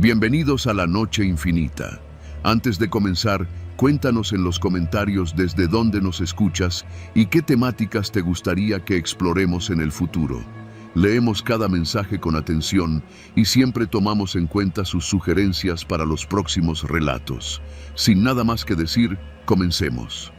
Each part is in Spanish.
Bienvenidos a la Noche Infinita. Antes de comenzar, cuéntanos en los comentarios desde dónde nos escuchas y qué temáticas te gustaría que exploremos en el futuro. Leemos cada mensaje con atención y siempre tomamos en cuenta sus sugerencias para los próximos relatos. Sin nada más que decir, comencemos.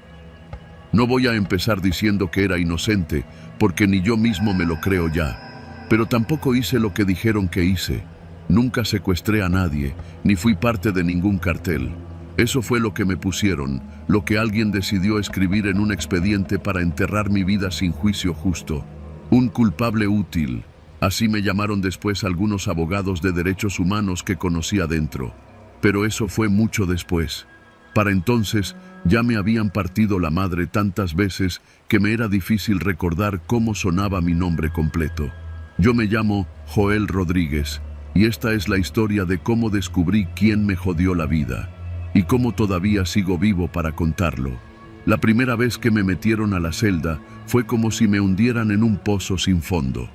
No voy a empezar diciendo que era inocente, porque ni yo mismo me lo creo ya. Pero tampoco hice lo que dijeron que hice. Nunca secuestré a nadie, ni fui parte de ningún cartel. Eso fue lo que me pusieron, lo que alguien decidió escribir en un expediente para enterrar mi vida sin juicio justo. Un culpable útil. Así me llamaron después algunos abogados de derechos humanos que conocí adentro. Pero eso fue mucho después. Para entonces, ya me habían partido la madre tantas veces que me era difícil recordar cómo sonaba mi nombre completo. Yo me llamo Joel Rodríguez, y esta es la historia de cómo descubrí quién me jodió la vida, y cómo todavía sigo vivo para contarlo. La primera vez que me metieron a la celda fue como si me hundieran en un pozo sin fondo.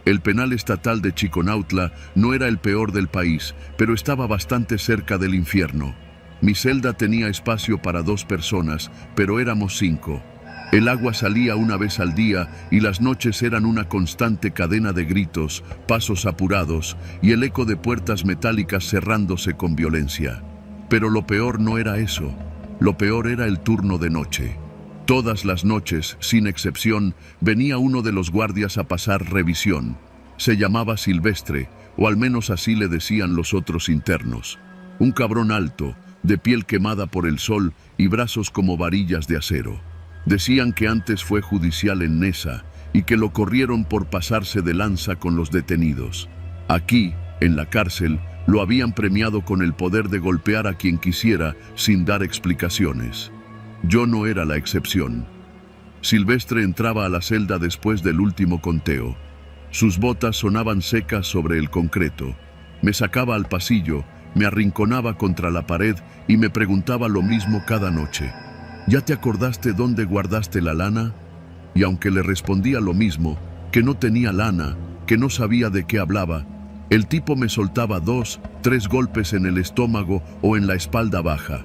El penal estatal de Chiconautla no era el peor del país, pero estaba bastante cerca del infierno. Mi celda tenía espacio para 2 personas, pero éramos 5. El agua salía una vez al día y las noches eran una constante cadena de gritos, pasos apurados y el eco de puertas metálicas cerrándose con violencia. Pero lo peor no era eso. Lo peor era el turno de noche. Todas las noches, sin excepción, venía uno de los guardias a pasar revisión. Se llamaba Silvestre, o al menos así le decían los otros internos. Un cabrón alto, de piel quemada por el sol y brazos como varillas de acero. Decían que antes fue judicial en Nesa y que lo corrieron por pasarse de lanza con los detenidos. Aquí, en la cárcel, lo habían premiado con el poder de golpear a quien quisiera sin dar explicaciones. Yo no era la excepción. Silvestre entraba a la celda después del último conteo. Sus botas sonaban secas sobre el concreto. Me sacaba al pasillo, me arrinconaba contra la pared y me preguntaba lo mismo cada noche. ¿Ya te acordaste dónde guardaste la lana? Y aunque le respondía lo mismo, que no tenía lana, que no sabía de qué hablaba, el tipo me soltaba 2, 3 golpes en el estómago o en la espalda baja,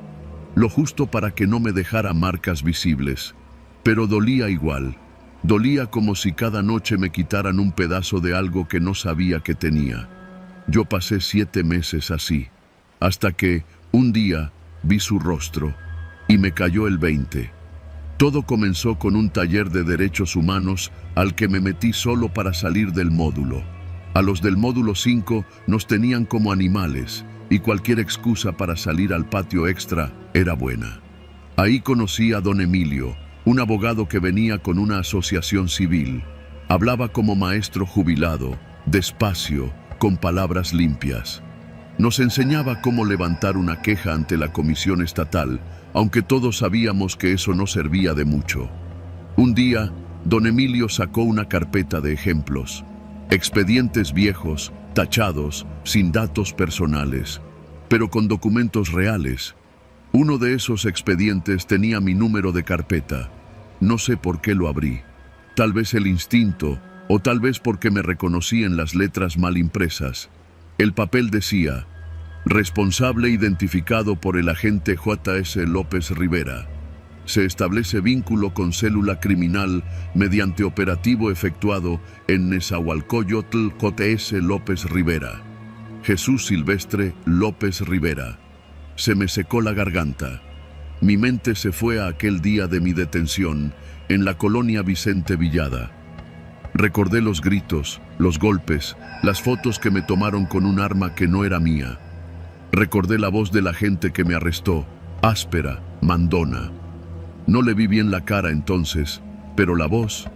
lo justo para que no me dejara marcas visibles. Pero dolía igual. Dolía como si cada noche me quitaran un pedazo de algo que no sabía que tenía. Yo pasé 7 meses así, hasta que, un día, vi su rostro y me cayó el 20. Todo comenzó con un taller de derechos humanos al que me metí solo para salir del módulo. A los del módulo 5 nos tenían como animales y cualquier excusa para salir al patio extra era buena. Ahí conocí a don Emilio, un abogado que venía con una asociación civil. Hablaba como maestro jubilado, despacio, con palabras limpias. Nos enseñaba cómo levantar una queja ante la comisión estatal, aunque todos sabíamos que eso no servía de mucho. Un día, don Emilio sacó una carpeta de ejemplos. Expedientes viejos, tachados, sin datos personales, pero con documentos reales. Uno de esos expedientes tenía mi número de carpeta. No sé por qué lo abrí. Tal vez el instinto, o tal vez porque me reconocí en las letras mal impresas. El papel decía: responsable identificado por el agente J.S. López Rivera. Se establece vínculo con célula criminal mediante operativo efectuado en Nezahualcóyotl J.S. López Rivera. Jesús Silvestre López Rivera. Se me secó la garganta. Mi mente se fue a aquel día de mi detención en la colonia Vicente Villada. Recordé los gritos, los golpes, las fotos que me tomaron con un arma que no era mía. Recordé la voz de la gente que me arrestó, áspera, mandona. No le vi bien la cara entonces, pero la voz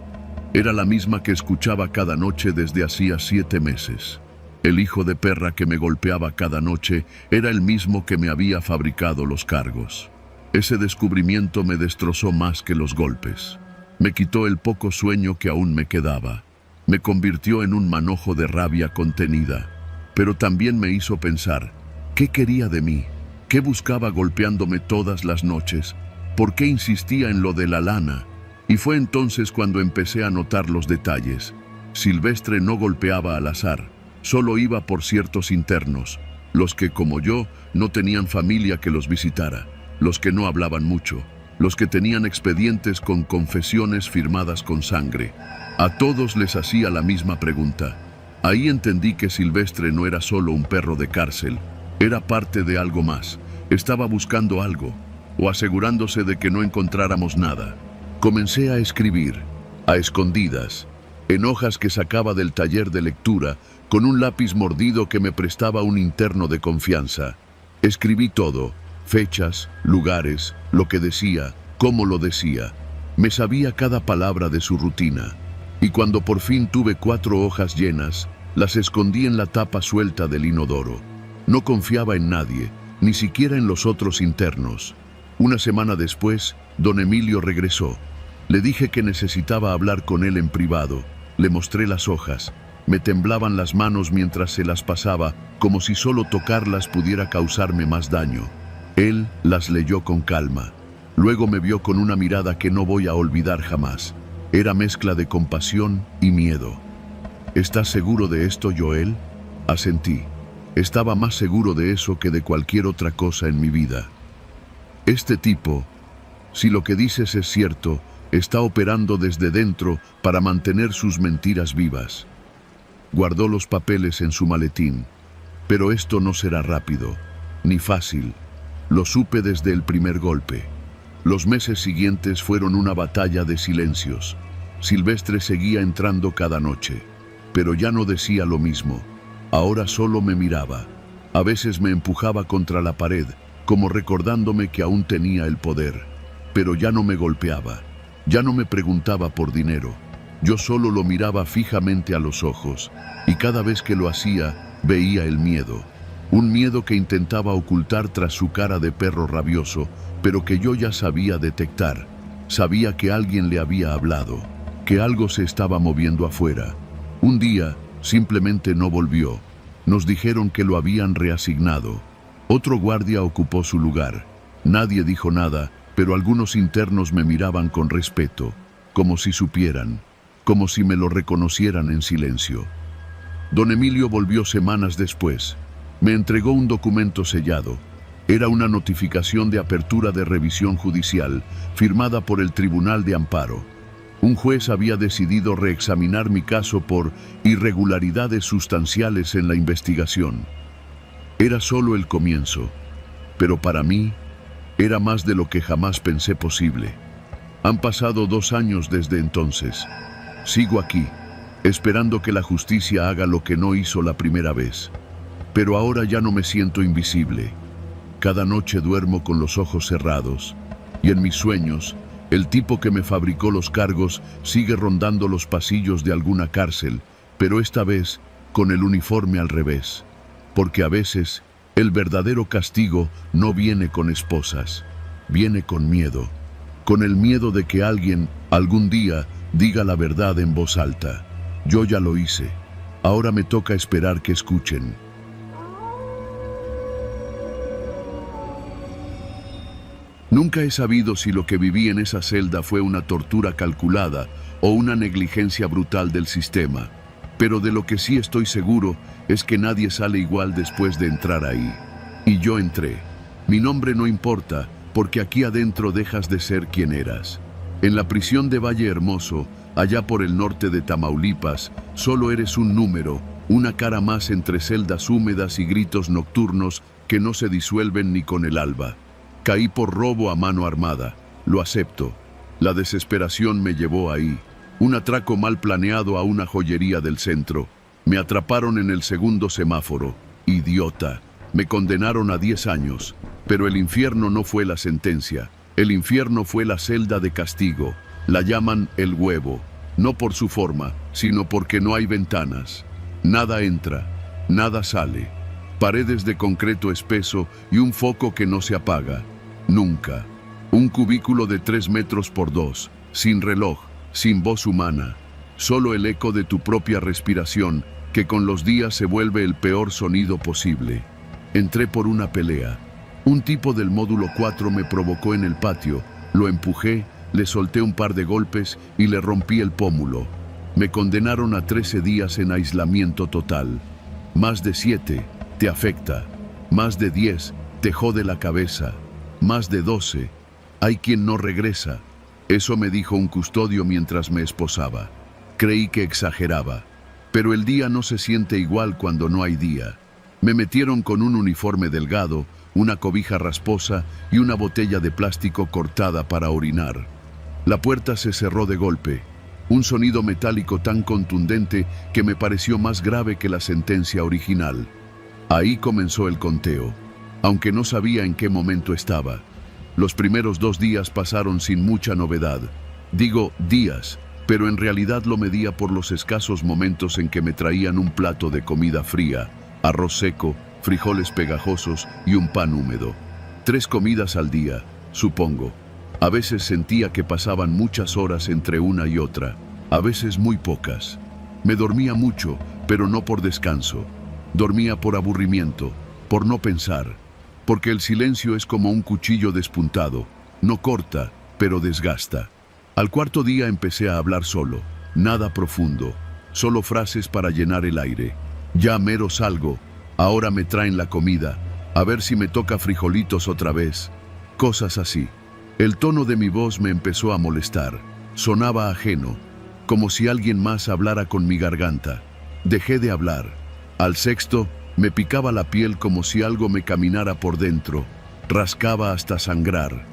era la misma que escuchaba cada noche desde hacía 7 meses. El hijo de perra que me golpeaba cada noche era el mismo que me había fabricado los cargos. Ese descubrimiento me destrozó más que los golpes. Me quitó el poco sueño que aún me quedaba. Me convirtió en un manojo de rabia contenida. Pero también me hizo pensar, ¿qué quería de mí? ¿Qué buscaba golpeándome todas las noches? ¿Por qué insistía en lo de la lana? Y fue entonces cuando empecé a notar los detalles. Silvestre no golpeaba al azar, solo iba por ciertos internos. los que, como yo, no tenían familia que los visitara, los que no hablaban mucho, los que tenían expedientes con confesiones firmadas con sangre. A todos les hacía la misma pregunta. Ahí entendí que Silvestre no era solo un perro de cárcel, era parte de algo más. Estaba buscando algo, o asegurándose de que no encontráramos nada. Comencé a escribir, a escondidas, en hojas que sacaba del taller de lectura, con un lápiz mordido que me prestaba un interno de confianza. Escribí todo, fechas, lugares, lo que decía, cómo lo decía. Me sabía cada palabra de su rutina. Y cuando por fin tuve 4 hojas llenas, las escondí en la tapa suelta del inodoro. No confiaba en nadie, ni siquiera en los otros internos. Una semana después, don Emilio regresó. Le dije que necesitaba hablar con él en privado. Le mostré las hojas. Me temblaban las manos mientras se las pasaba, como si solo tocarlas pudiera causarme más daño. Él las leyó con calma. Luego me vio con una mirada que no voy a olvidar jamás. Era mezcla de compasión y miedo. ¿Estás seguro de esto, Joel? Asentí. Estaba más seguro de eso que de cualquier otra cosa en mi vida. Este tipo, si lo que dices es cierto, está operando desde dentro para mantener sus mentiras vivas. Guardó los papeles en su maletín. Pero esto no será rápido, ni fácil. Lo supe desde el primer golpe. Los meses siguientes fueron una batalla de silencios. Silvestre seguía entrando cada noche, pero ya no decía lo mismo. Ahora solo me miraba. A veces me empujaba contra la pared, como recordándome que aún tenía el poder. Pero ya no me golpeaba. Ya no me preguntaba por dinero. Yo solo lo miraba fijamente a los ojos, y cada vez que lo hacía, veía el miedo. Un miedo que intentaba ocultar tras su cara de perro rabioso, pero que yo ya sabía detectar. Sabía que alguien le había hablado, que algo se estaba moviendo afuera. Un día, simplemente no volvió. Nos dijeron que lo habían reasignado. Otro guardia ocupó su lugar. Nadie dijo nada, pero algunos internos me miraban con respeto, como si supieran, como si me lo reconocieran en silencio. Don Emilio volvió semanas después. Me entregó un documento sellado. Era una notificación de apertura de revisión judicial, firmada por el Tribunal de Amparo. Un juez había decidido reexaminar mi caso por irregularidades sustanciales en la investigación. Era solo el comienzo, pero para mí era más de lo que jamás pensé posible. Han pasado 2 años desde entonces. Sigo aquí, esperando que la justicia haga lo que no hizo la primera vez. Pero ahora ya no me siento invisible. Cada noche duermo con los ojos cerrados, y en mis sueños, el tipo que me fabricó los cargos sigue rondando los pasillos de alguna cárcel, pero esta vez con el uniforme al revés. Porque a veces, el verdadero castigo no viene con esposas, viene con miedo. Con el miedo de que alguien, algún día, diga la verdad en voz alta. Yo ya lo hice. Ahora me toca esperar que escuchen. Nunca he sabido si lo que viví en esa celda fue una tortura calculada o una negligencia brutal del sistema, pero de lo que sí estoy seguro es que nadie sale igual después de entrar ahí. Y yo entré. Mi nombre no importa, porque aquí adentro dejas de ser quien eras. En la prisión de Valle Hermoso, allá por el norte de Tamaulipas, solo eres un número, una cara más entre celdas húmedas y gritos nocturnos que no se disuelven ni con el alba. Caí por robo a mano armada, lo acepto. La desesperación me llevó ahí. Un atraco mal planeado a una joyería del centro. Me atraparon en el segundo semáforo. Idiota. Me condenaron a 10 años. Pero el infierno no fue la sentencia. El infierno fue la celda de castigo. La llaman el huevo. No por su forma, sino porque no hay ventanas. Nada entra, nada sale. Paredes de concreto espeso y un foco que no se apaga. Nunca. Un cubículo de 3 metros por 2, sin reloj, sin voz humana. Solo el eco de tu propia respiración, que con los días se vuelve el peor sonido posible. Entré por una pelea. Un tipo del módulo 4 me provocó en el patio, lo empujé, le solté un par de golpes y le rompí el pómulo. Me condenaron a 13 días en aislamiento total. Más de 7, te afecta. Más de 10, te jode la cabeza. Más de 12, hay quien no regresa. Eso me dijo un custodio mientras me esposaba. Creí que exageraba, pero el día no se siente igual cuando no hay día. Me metieron con un uniforme delgado, una cobija rasposa y una botella de plástico cortada para orinar. La puerta se cerró de golpe, un sonido metálico tan contundente que me pareció más grave que la sentencia original. Ahí comenzó el conteo, aunque no sabía en qué momento estaba. Los primeros 2 días pasaron sin mucha novedad. Digo días, pero en realidad lo medía por los escasos momentos en que me traían un plato de comida fría, arroz seco, frijoles pegajosos y un pan húmedo. 3 comidas al día, supongo. A veces sentía que pasaban muchas horas entre una y otra, a veces muy pocas. Me dormía mucho, pero no por descanso. Dormía por aburrimiento, por no pensar, porque el silencio es como un cuchillo despuntado, no corta, pero desgasta. Al 4.º día empecé a hablar solo, nada profundo, solo frases para llenar el aire. Ya mero salgo, ahora me traen la comida, a ver si me toca frijolitos otra vez. Cosas así. El tono de mi voz me empezó a molestar, sonaba ajeno, como si alguien más hablara con mi garganta. Dejé de hablar. Al 6.º, me picaba la piel como si algo me caminara por dentro, rascaba hasta sangrar.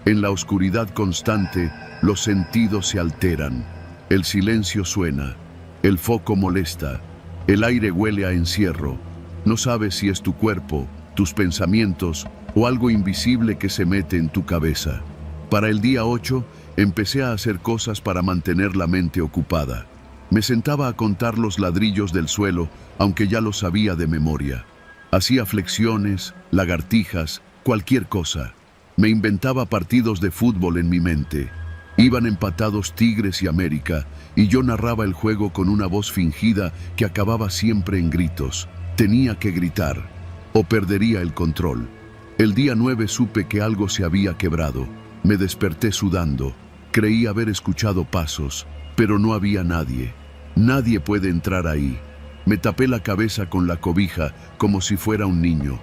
En la oscuridad constante, los sentidos se alteran. El silencio suena, el foco molesta, el aire huele a encierro. No sabes si es tu cuerpo, tus pensamientos o algo invisible que se mete en tu cabeza. Para el día 8, empecé a hacer cosas para mantener la mente ocupada. Me sentaba a contar los ladrillos del suelo, aunque ya lo sabía de memoria. Hacía flexiones, lagartijas, cualquier cosa. Me inventaba partidos de fútbol en mi mente. Iban empatados Tigres y América, y yo narraba el juego con una voz fingida que acababa siempre en gritos. Tenía que gritar, o perdería el control. El día 9 supe que algo se había quebrado. Me desperté sudando. Creí haber escuchado pasos, pero no había nadie. Nadie puede entrar ahí. Me tapé la cabeza con la cobija como si fuera un niño.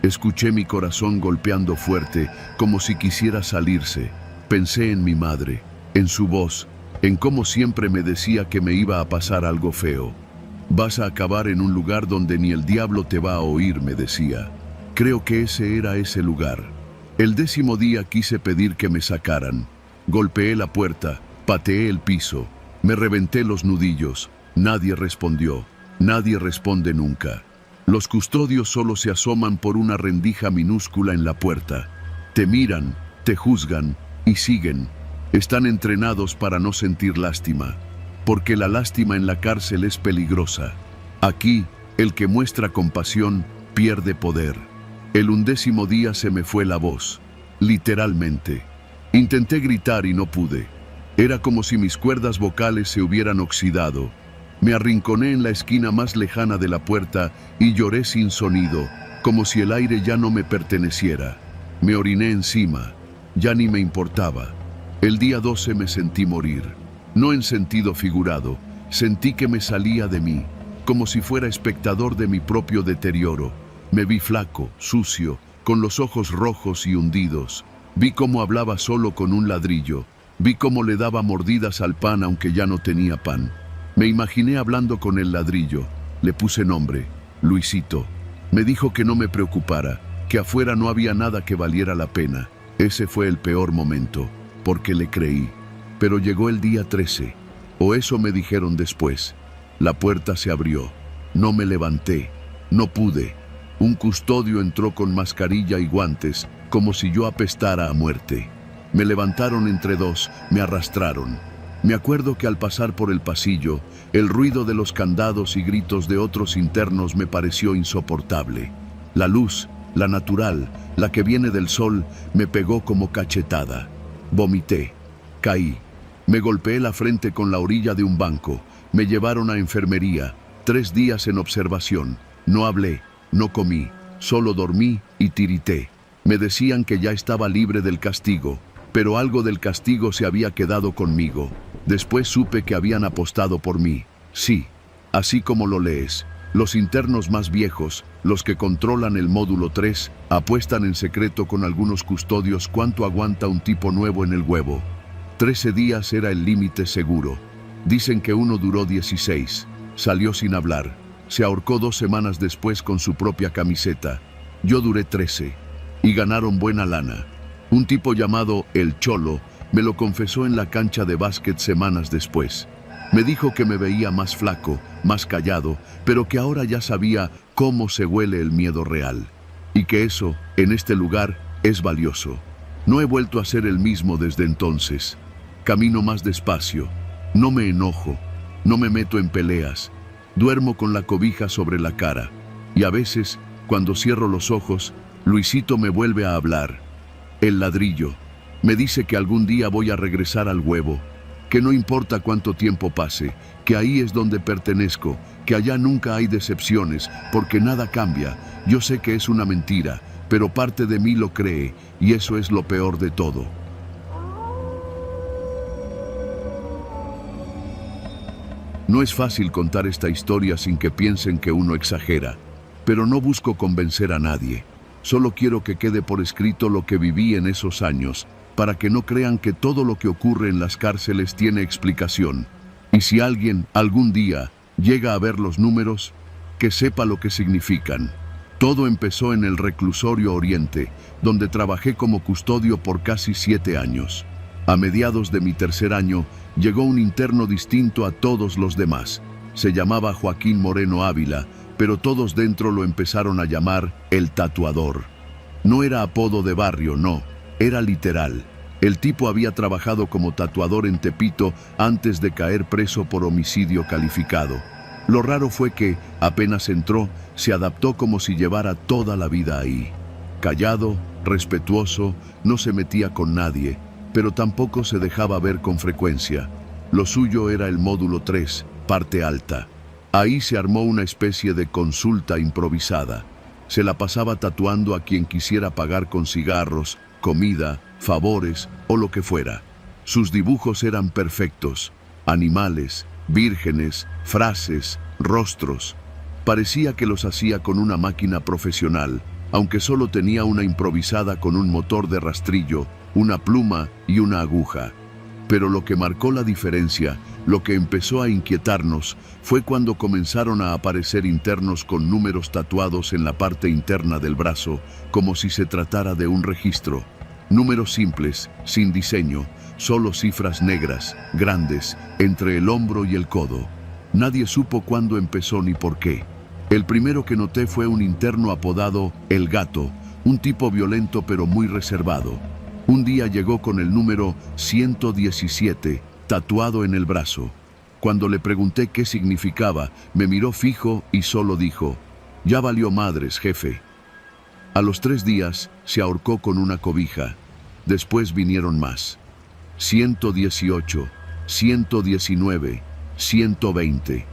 Escuché mi corazón golpeando fuerte, como si quisiera salirse. Pensé en mi madre, en su voz, en cómo siempre me decía que me iba a pasar algo feo. Vas a acabar en un lugar donde ni el diablo te va a oír, me decía. Creo que ese era ese lugar. El 10.º día quise pedir que me sacaran. Golpeé la puerta, pateé el piso, me reventé los nudillos. Nadie respondió. Nadie responde nunca. Los custodios solo se asoman por una rendija minúscula en la puerta. Te miran, te juzgan y siguen. Están entrenados para no sentir lástima, porque la lástima en la cárcel es peligrosa. Aquí, el que muestra compasión pierde poder. El 11.º día se me fue la voz, literalmente. Intenté gritar y no pude. Era como si mis cuerdas vocales se hubieran oxidado. Me arrinconé en la esquina más lejana de la puerta y lloré sin sonido, como si el aire ya no me perteneciera. Me oriné encima, ya ni me importaba. El día 12 me sentí morir. No en sentido figurado, sentí que me salía de mí, como si fuera espectador de mi propio deterioro. Me vi flaco, sucio, con los ojos rojos y hundidos. Vi cómo hablaba solo con un ladrillo. Vi cómo le daba mordidas al pan aunque ya no tenía pan. Me imaginé hablando con el ladrillo. Le puse nombre, Luisito. Me dijo que no me preocupara, que afuera no había nada que valiera la pena. Ese fue el peor momento, porque le creí. Pero llegó el día 13, o eso me dijeron después. La puerta se abrió. No me levanté. No pude. Un custodio entró con mascarilla y guantes, como si yo apestara a muerte. Me levantaron entre dos, me arrastraron. Me acuerdo que al pasar por el pasillo, el ruido de los candados y gritos de otros internos me pareció insoportable. La luz, la natural, la que viene del sol, me pegó como cachetada. Vomité. Caí. Me golpeé la frente con la orilla de un banco. Me llevaron a enfermería. 3 días en observación. No hablé, no comí, solo dormí y tirité. Me decían que ya estaba libre del castigo, pero algo del castigo se había quedado conmigo. Después supe que habían apostado por mí. Sí, así como lo lees. Los internos más viejos, los que controlan el módulo 3, apuestan en secreto con algunos custodios cuánto aguanta un tipo nuevo en el huevo. 13 días era el límite seguro. Dicen que uno duró 16. Salió sin hablar. Se ahorcó 2 semanas después con su propia camiseta. Yo duré 13. Y ganaron buena lana. Un tipo llamado El Cholo me lo confesó en la cancha de básquet semanas después. Me dijo que me veía más flaco, más callado, pero que ahora ya sabía cómo se huele el miedo real. Y que eso, en este lugar, es valioso. No he vuelto a ser el mismo desde entonces. Camino más despacio. No me enojo. No me meto en peleas. Duermo con la cobija sobre la cara. Y a veces, cuando cierro los ojos, Luisito me vuelve a hablar. El ladrillo. Me dice que algún día voy a regresar al huevo. Que no importa cuánto tiempo pase, que ahí es donde pertenezco, que allá nunca hay decepciones, porque nada cambia. Yo sé que es una mentira, pero parte de mí lo cree, y eso es lo peor de todo. No es fácil contar esta historia sin que piensen que uno exagera, pero no busco convencer a nadie. Solo quiero que quede por escrito lo que viví en esos años, para que no crean que todo lo que ocurre en las cárceles tiene explicación. Y si alguien, algún día, llega a ver los números, que sepa lo que significan. Todo empezó en el reclusorio Oriente, donde trabajé como custodio por casi 7 años. A mediados de mi 3er año, llegó un interno distinto a todos los demás. Se llamaba Joaquín Moreno Ávila, pero todos dentro lo empezaron a llamar el tatuador. No era apodo de barrio, no. Era literal. El tipo había trabajado como tatuador en Tepito antes de caer preso por homicidio calificado. Lo raro fue que, apenas entró, se adaptó como si llevara toda la vida ahí. Callado, respetuoso, no se metía con nadie, pero tampoco se dejaba ver con frecuencia. Lo suyo era el módulo 3, parte alta. Ahí se armó una especie de consulta improvisada. Se la pasaba tatuando a quien quisiera pagar con cigarros, comida, favores o lo que fuera. Sus dibujos eran perfectos. Animales, vírgenes, frases, rostros. Parecía que los hacía con una máquina profesional, aunque solo tenía una improvisada con un motor de rastrillo, una pluma y una aguja. Pero lo que marcó la diferencia, lo que empezó a inquietarnos, fue cuando comenzaron a aparecer internos con números tatuados en la parte interna del brazo, como si se tratara de un registro. Números simples, sin diseño, solo cifras negras, grandes, entre el hombro y el codo. Nadie supo cuándo empezó ni por qué. El primero que noté fue un interno apodado El Gato, un tipo violento pero muy reservado. Un día llegó con el número 117 tatuado en el brazo. Cuando le pregunté qué significaba, me miró fijo y solo dijo: «Ya valió madres, jefe». A los 3 días se ahorcó con una cobija. Después vinieron más. 118, 119, 120.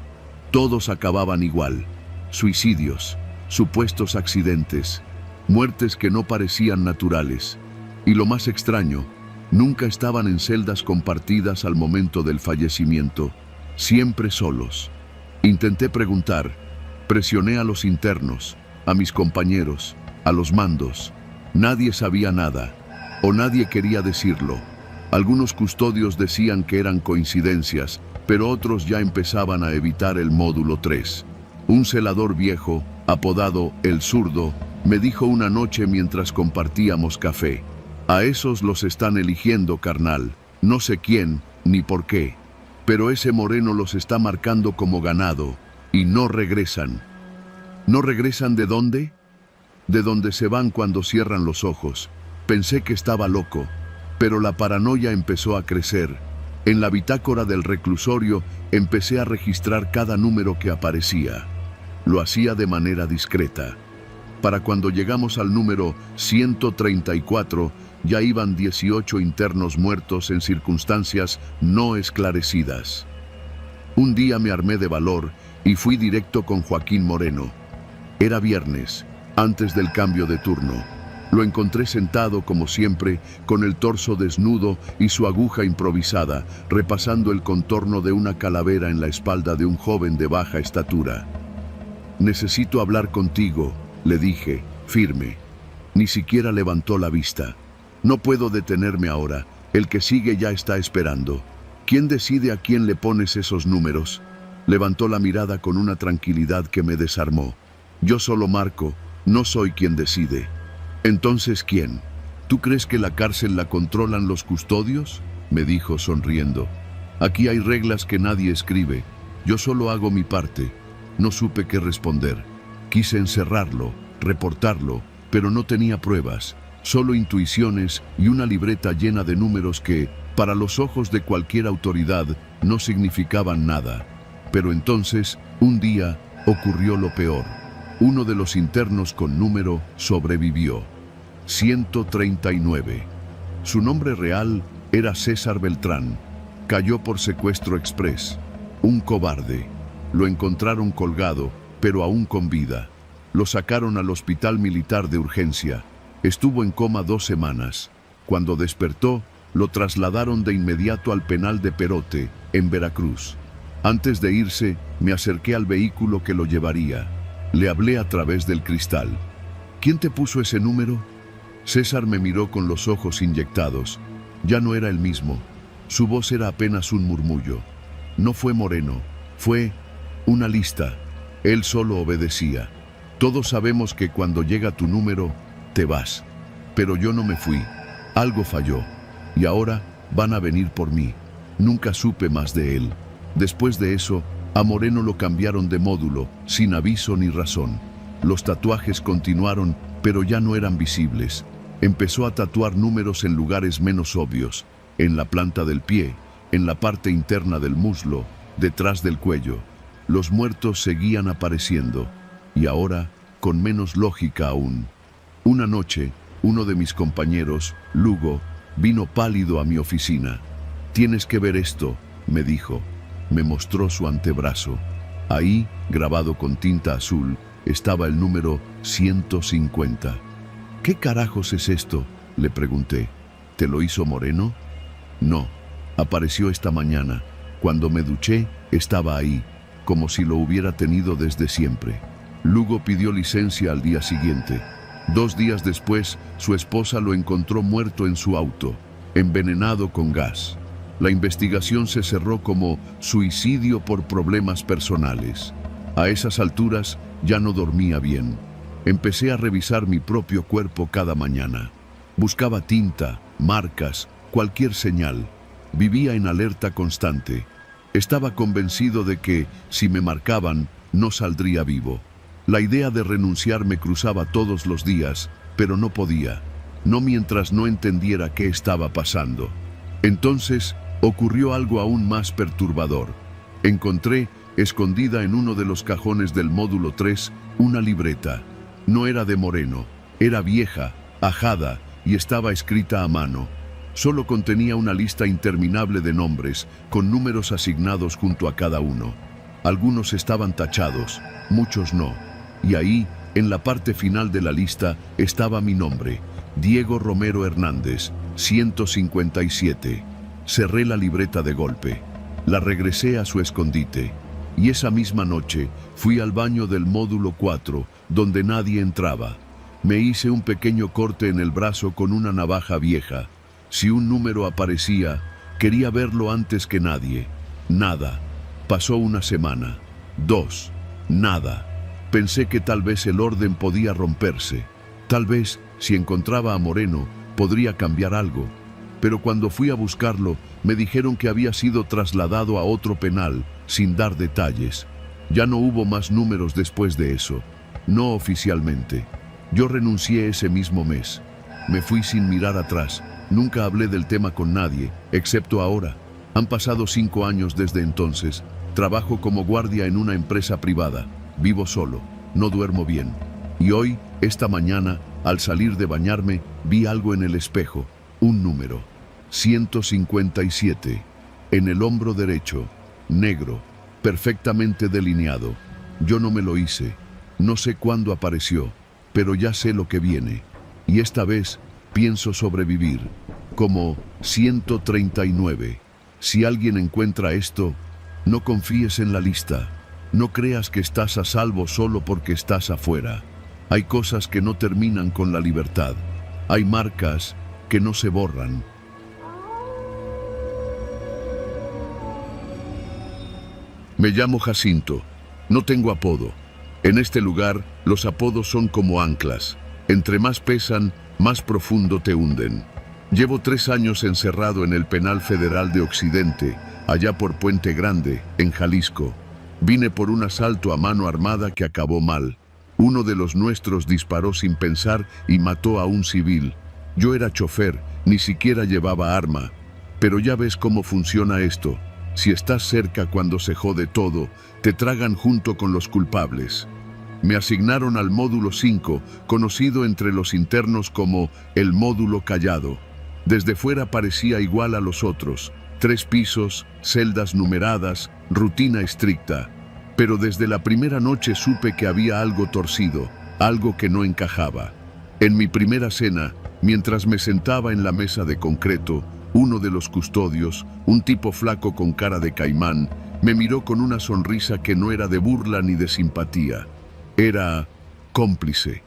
Todos acababan igual. Suicidios, supuestos accidentes, muertes que no parecían naturales. Y lo más extraño, nunca estaban en celdas compartidas al momento del fallecimiento, siempre solos. Intenté preguntar, presioné a los internos, a mis compañeros, a los mandos. Nadie sabía nada, o nadie quería decirlo. Algunos custodios decían que eran coincidencias, pero otros ya empezaban a evitar el módulo 3. Un celador viejo, apodado El Zurdo, me dijo una noche mientras compartíamos café: «A esos los están eligiendo, carnal. No sé quién, ni por qué. Pero ese moreno los está marcando como ganado, y no regresan». ¿No regresan de dónde? De donde se van cuando cierran los ojos. Pensé que estaba loco, pero la paranoia empezó a crecer. En la bitácora del reclusorio empecé a registrar cada número que aparecía. Lo hacía de manera discreta. Para cuando llegamos al número 134, ya iban 18 internos muertos en circunstancias no esclarecidas. Un día me armé de valor y fui directo con Joaquín Moreno. Era viernes, antes del cambio de turno. Lo encontré sentado, como siempre, con el torso desnudo y su aguja improvisada, repasando el contorno de una calavera en la espalda de un joven de baja estatura. Necesito hablar contigo, le dije, firme. Ni siquiera levantó la vista. No puedo detenerme ahora, el que sigue ya está esperando. ¿Quién decide a quién le pones esos números? Levantó la mirada con una tranquilidad que me desarmó. Yo solo marco, no soy quien decide. Entonces, ¿quién? ¿Tú crees que la cárcel la controlan los custodios? Me dijo sonriendo. Aquí hay reglas que nadie escribe. Yo solo hago mi parte. No supe qué responder. Quise encerrarlo, reportarlo, pero no tenía pruebas, solo intuiciones y una libreta llena de números que, para los ojos de cualquier autoridad, no significaban nada. Pero entonces, un día, ocurrió lo peor. Uno de los internos con número sobrevivió. 139. Su nombre real era César Beltrán. Cayó por secuestro express. Un cobarde. Lo encontraron colgado, pero aún con vida. Lo sacaron al hospital militar de urgencia. Estuvo en coma 2 semanas. Cuando despertó, lo trasladaron de inmediato al penal de Perote, en Veracruz. Antes de irse, me acerqué al vehículo que lo llevaría. Le hablé a través del cristal. ¿Quién te puso ese número? César me miró con los ojos inyectados. Ya no era el mismo. Su voz era apenas un murmullo. No fue Moreno, fue una lista. Él solo obedecía. Todos sabemos que cuando llega tu número, te vas. Pero yo no me fui. Algo falló. Y ahora van a venir por mí. Nunca supe más de él. Después de eso, a Moreno lo cambiaron de módulo, sin aviso ni razón. Los tatuajes continuaron, pero ya no eran visibles. Empezó a tatuar números en lugares menos obvios, en la planta del pie, en la parte interna del muslo, detrás del cuello. Los muertos seguían apareciendo, y ahora, con menos lógica aún. Una noche, uno de mis compañeros, Lugo, vino pálido a mi oficina. «Tienes que ver esto», me dijo. Me mostró su antebrazo. Ahí, grabado con tinta azul, estaba el número 150. «¿Qué carajos es esto?», le pregunté. «¿Te lo hizo Moreno?». «No, apareció esta mañana. Cuando me duché, estaba ahí, como si lo hubiera tenido desde siempre». Lugo pidió licencia al día siguiente. 2 días después, su esposa lo encontró muerto en su auto, envenenado con gas. La investigación se cerró como suicidio por problemas personales. A esas alturas ya no dormía bien. Empecé a revisar mi propio cuerpo cada mañana. Buscaba tinta, marcas, cualquier señal. Vivía en alerta constante. Estaba convencido de que, si me marcaban, no saldría vivo. La idea de renunciar me cruzaba todos los días, pero no podía. No mientras no entendiera qué estaba pasando. Entonces, ocurrió algo aún más perturbador. Encontré, escondida en uno de los cajones del módulo 3, una libreta. No era de Moreno, era vieja, ajada y estaba escrita a mano. Solo contenía una lista interminable de nombres, con números asignados junto a cada uno. Algunos estaban tachados, muchos no. Y ahí, en la parte final de la lista, estaba mi nombre, Diego Romero Hernández, 157. Cerré la libreta de golpe. La regresé a su escondite. Y esa misma noche fui al baño del módulo 4, donde nadie entraba. Me hice un pequeño corte en el brazo con una navaja vieja. Si un número aparecía, quería verlo antes que nadie. Nada. Pasó una semana. 2. Nada. Pensé que tal vez el orden podía romperse. Tal vez, si encontraba a Moreno, podría cambiar algo. Pero cuando fui a buscarlo, me dijeron que había sido trasladado a otro penal, sin dar detalles. Ya no hubo más números después de eso. No oficialmente. Yo renuncié ese mismo mes. Me fui sin mirar atrás. Nunca hablé del tema con nadie, excepto ahora. Han pasado 5 años desde entonces. Trabajo como guardia en una empresa privada. Vivo solo. No duermo bien. Y hoy, esta mañana, al salir de bañarme, vi algo en el espejo. Un número. 157. En el hombro derecho. Negro. Perfectamente delineado. Yo no me lo hice. No sé cuándo apareció, pero ya sé lo que viene. Y esta vez pienso sobrevivir. Como 139. Si alguien encuentra esto, no confíes en la lista. No creas que estás a salvo solo porque estás afuera. Hay cosas que no terminan con la libertad. Hay marcas que no se borran. Me llamo Jacinto. No tengo apodo. En este lugar, los apodos son como anclas. Entre más pesan, más profundo te hunden. Llevo 3 años encerrado en el Penal Federal de Occidente, allá por Puente Grande, en Jalisco. Vine por un asalto a mano armada que acabó mal. Uno de los nuestros disparó sin pensar y mató a un civil. Yo era chofer, ni siquiera llevaba arma. Pero ya ves cómo funciona esto. Si estás cerca cuando se jode todo, te tragan junto con los culpables. Me asignaron al módulo 5, conocido entre los internos como el módulo callado. Desde fuera parecía igual a los otros. 3 pisos, celdas numeradas, rutina estricta. Pero desde la primera noche supe que había algo torcido, algo que no encajaba. En mi primera cena, mientras me sentaba en la mesa de concreto, uno de los custodios, un tipo flaco con cara de caimán, me miró con una sonrisa que no era de burla ni de simpatía. Era cómplice.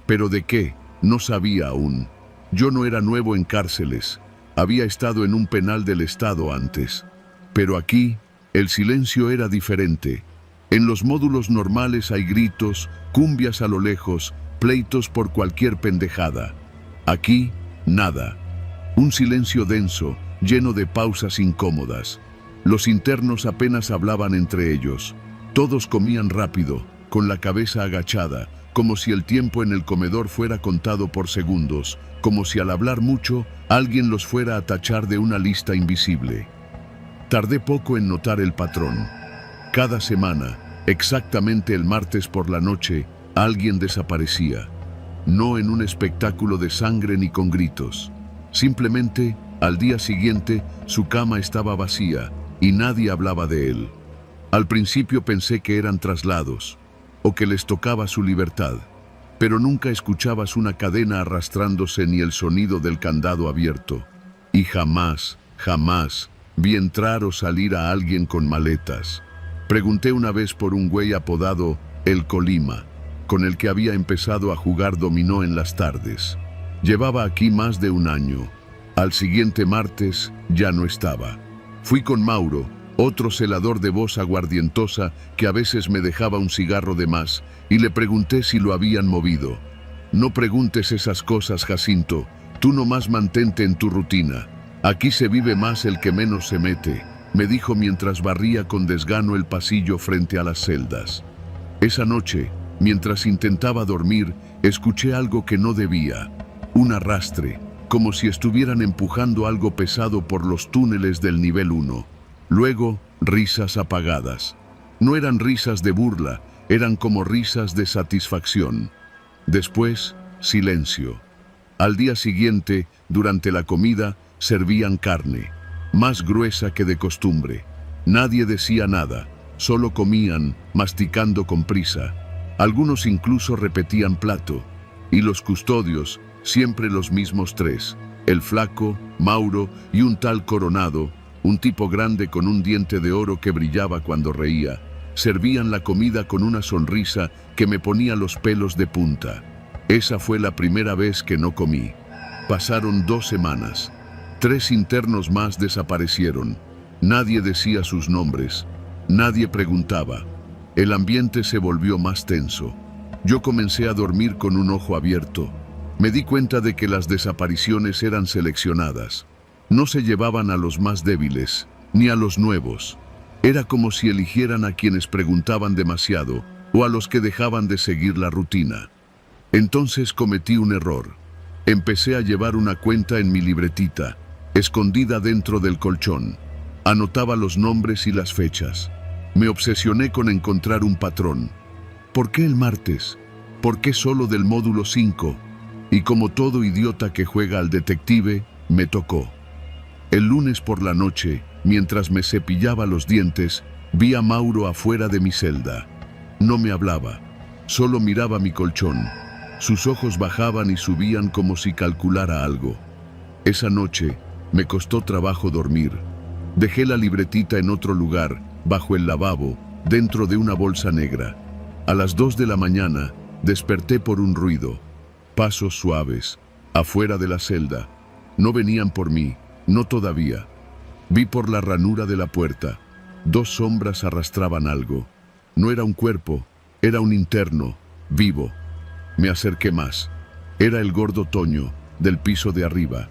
¿Pero de qué? No sabía aún. Yo no era nuevo en cárceles. Había estado en un penal del Estado antes. Pero aquí, el silencio era diferente. En los módulos normales hay gritos, cumbias a lo lejos, pleitos por cualquier pendejada. Aquí, nada. Un silencio denso, lleno de pausas incómodas. Los internos apenas hablaban entre ellos. Todos comían rápido, con la cabeza agachada, como si el tiempo en el comedor fuera contado por segundos, como si al hablar mucho, alguien los fuera a tachar de una lista invisible. Tardé poco en notar el patrón. Cada semana, exactamente el martes por la noche, alguien desaparecía. No en un espectáculo de sangre ni con gritos. Simplemente, al día siguiente, su cama estaba vacía y nadie hablaba de él. Al principio pensé que eran traslados o que les tocaba su libertad, pero nunca escuchabas una cadena arrastrándose ni el sonido del candado abierto. Y jamás vi entrar o salir a alguien con maletas. Pregunté una vez por un güey apodado El Colima, con el que había empezado a jugar dominó en las tardes. Llevaba aquí más de 1 año. Al siguiente martes ya no estaba. Fui con Mauro, otro celador de voz aguardientosa que a veces me dejaba un cigarro de más, y le pregunté si lo habían movido. No preguntes esas cosas, Jacinto. Tú nomás mantente en tu rutina. Aquí se vive más el que menos se mete, me dijo mientras barría con desgano el pasillo frente a las celdas. Esa noche, mientras intentaba dormir, escuché algo que no debía. Un arrastre, como si estuvieran empujando algo pesado por los túneles del nivel 1. Luego, risas apagadas. No eran risas de burla, eran como risas de satisfacción. Después, silencio. Al día siguiente, durante la comida, servían carne, más gruesa que de costumbre. Nadie decía nada, solo comían, masticando con prisa. Algunos incluso repetían plato. Y los custodios, siempre los mismos 3, el flaco, Mauro y un tal Coronado, un tipo grande con un diente de oro que brillaba cuando reía, servían la comida con una sonrisa que me ponía los pelos de punta. Esa fue la primera vez que no comí. Pasaron 2 semanas. 3 internos más desaparecieron. Nadie decía sus nombres. Nadie preguntaba. El ambiente se volvió más tenso. Yo comencé a dormir con un ojo abierto. Me di cuenta de que las desapariciones eran seleccionadas. No se llevaban a los más débiles, ni a los nuevos. Era como si eligieran a quienes preguntaban demasiado o a los que dejaban de seguir la rutina. Entonces cometí un error. Empecé a llevar una cuenta en mi libretita, escondida dentro del colchón. Anotaba los nombres y las fechas. Me obsesioné con encontrar un patrón. ¿Por qué el martes? ¿Por qué solo del módulo 5? Y como todo idiota que juega al detective, me tocó. El lunes por la noche, mientras me cepillaba los dientes, vi a Mauro afuera de mi celda. No me hablaba, solo miraba mi colchón. Sus ojos bajaban y subían como si calculara algo. Esa noche me costó trabajo dormir. Dejé la libretita en otro lugar, bajo el lavabo, dentro de una bolsa negra. A las 2 de la mañana desperté por un ruido. Pasos suaves, afuera de la celda. No venían por mí, no todavía. Vi por la ranura de la puerta. 2 sombras arrastraban algo. No era un cuerpo, era un interno, vivo. Me acerqué más. Era el gordo Toño, del piso de arriba.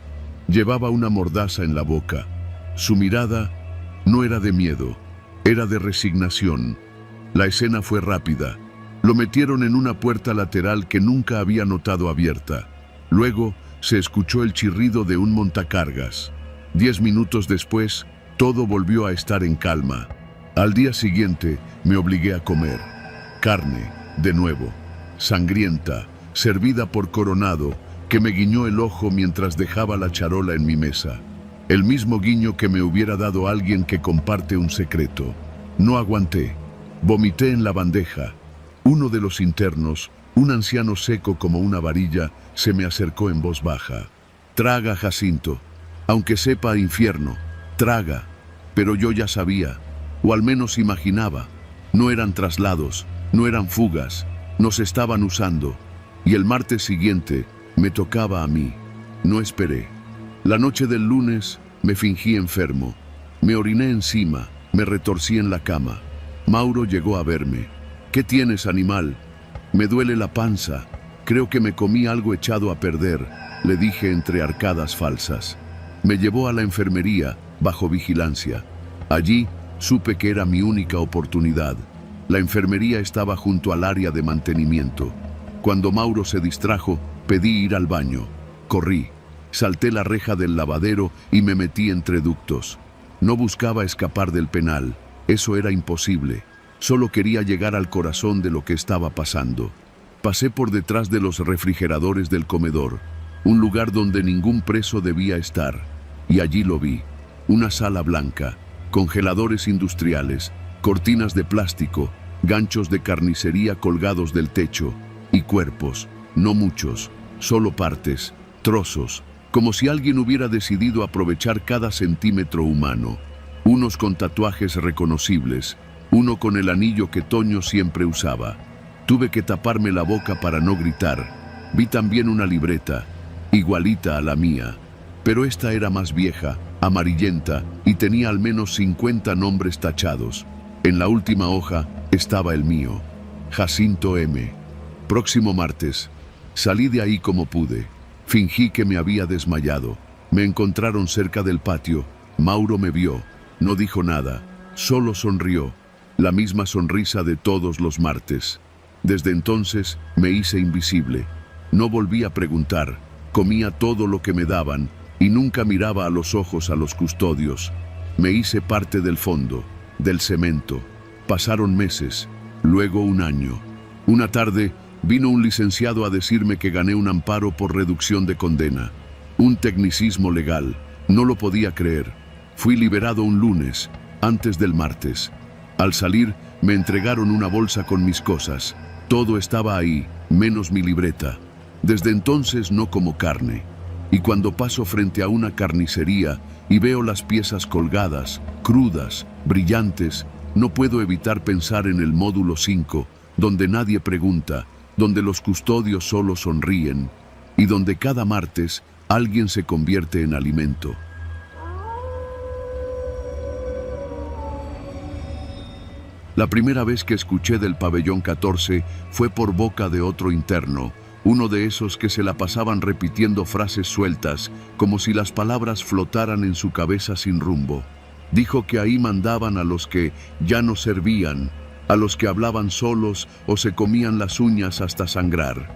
Llevaba una mordaza en la boca. Su mirada no era de miedo, era de resignación. La escena fue rápida. Lo metieron en una puerta lateral que nunca había notado abierta. Luego se escuchó el chirrido de un montacargas. 10 minutos después, todo volvió a estar en calma. Al día siguiente, me obligué a comer. Carne, de nuevo, sangrienta, servida por Coronado, que me guiñó el ojo mientras dejaba la charola en mi mesa. El mismo guiño que me hubiera dado alguien que comparte un secreto. No aguanté. Vomité en la bandeja. Uno de los internos, un anciano seco como una varilla, se me acercó en voz baja. Traga, Jacinto. Aunque sepa a infierno, traga. Pero yo ya sabía, o al menos imaginaba. No eran traslados, no eran fugas, nos estaban usando. Y el martes siguiente me tocaba a mí. No esperé. La noche del lunes me fingí enfermo. Me oriné encima, me retorcí en la cama. Mauro llegó a verme. ¿Qué tienes, animal? Me duele la panza. Creo que me comí algo echado a perder, le dije entre arcadas falsas. Me llevó a la enfermería, bajo vigilancia. Allí supe que era mi única oportunidad. La enfermería estaba junto al área de mantenimiento. Cuando Mauro se distrajo, pedí ir al baño. Corrí, salté la reja del lavadero y me metí entre ductos. No buscaba escapar del penal, eso era imposible. Solo quería llegar al corazón de lo que estaba pasando. Pasé por detrás de los refrigeradores del comedor, un lugar donde ningún preso debía estar, y allí lo vi. Una sala blanca, congeladores industriales, cortinas de plástico, ganchos de carnicería colgados del techo, y cuerpos, no muchos, solo partes, trozos, como si alguien hubiera decidido aprovechar cada centímetro humano. Unos con tatuajes reconocibles, uno con el anillo que Toño siempre usaba. Tuve que taparme la boca para no gritar. Vi también una libreta, igualita a la mía, pero esta era más vieja, amarillenta, y tenía al menos 50 nombres tachados. En la última hoja estaba el mío, Jacinto M. Próximo martes. Salí de ahí como pude. Fingí que me había desmayado. Me encontraron cerca del patio. Mauro me vio. No dijo nada. Solo sonrió. La misma sonrisa de todos los martes. Desde entonces me hice invisible. No volví a preguntar. Comía todo lo que me daban y nunca miraba a los ojos a los custodios. Me hice parte del fondo, del cemento. Pasaron meses, luego un año. Una tarde vino un licenciado a decirme que gané un amparo por reducción de condena. Un tecnicismo legal. No lo podía creer. Fui liberado un lunes, antes del martes. Al salir, me entregaron una bolsa con mis cosas. Todo estaba ahí, menos mi libreta. Desde entonces no como carne. Y cuando paso frente a una carnicería y veo las piezas colgadas, crudas, brillantes, no puedo evitar pensar en el módulo 5, donde nadie pregunta, donde los custodios solo sonríen, y donde cada martes alguien se convierte en alimento. La primera vez que escuché del pabellón 14 fue por boca de otro interno, uno de esos que se la pasaban repitiendo frases sueltas, como si las palabras flotaran en su cabeza sin rumbo. Dijo que ahí mandaban a los que ya no servían, a los que hablaban solos o se comían las uñas hasta sangrar.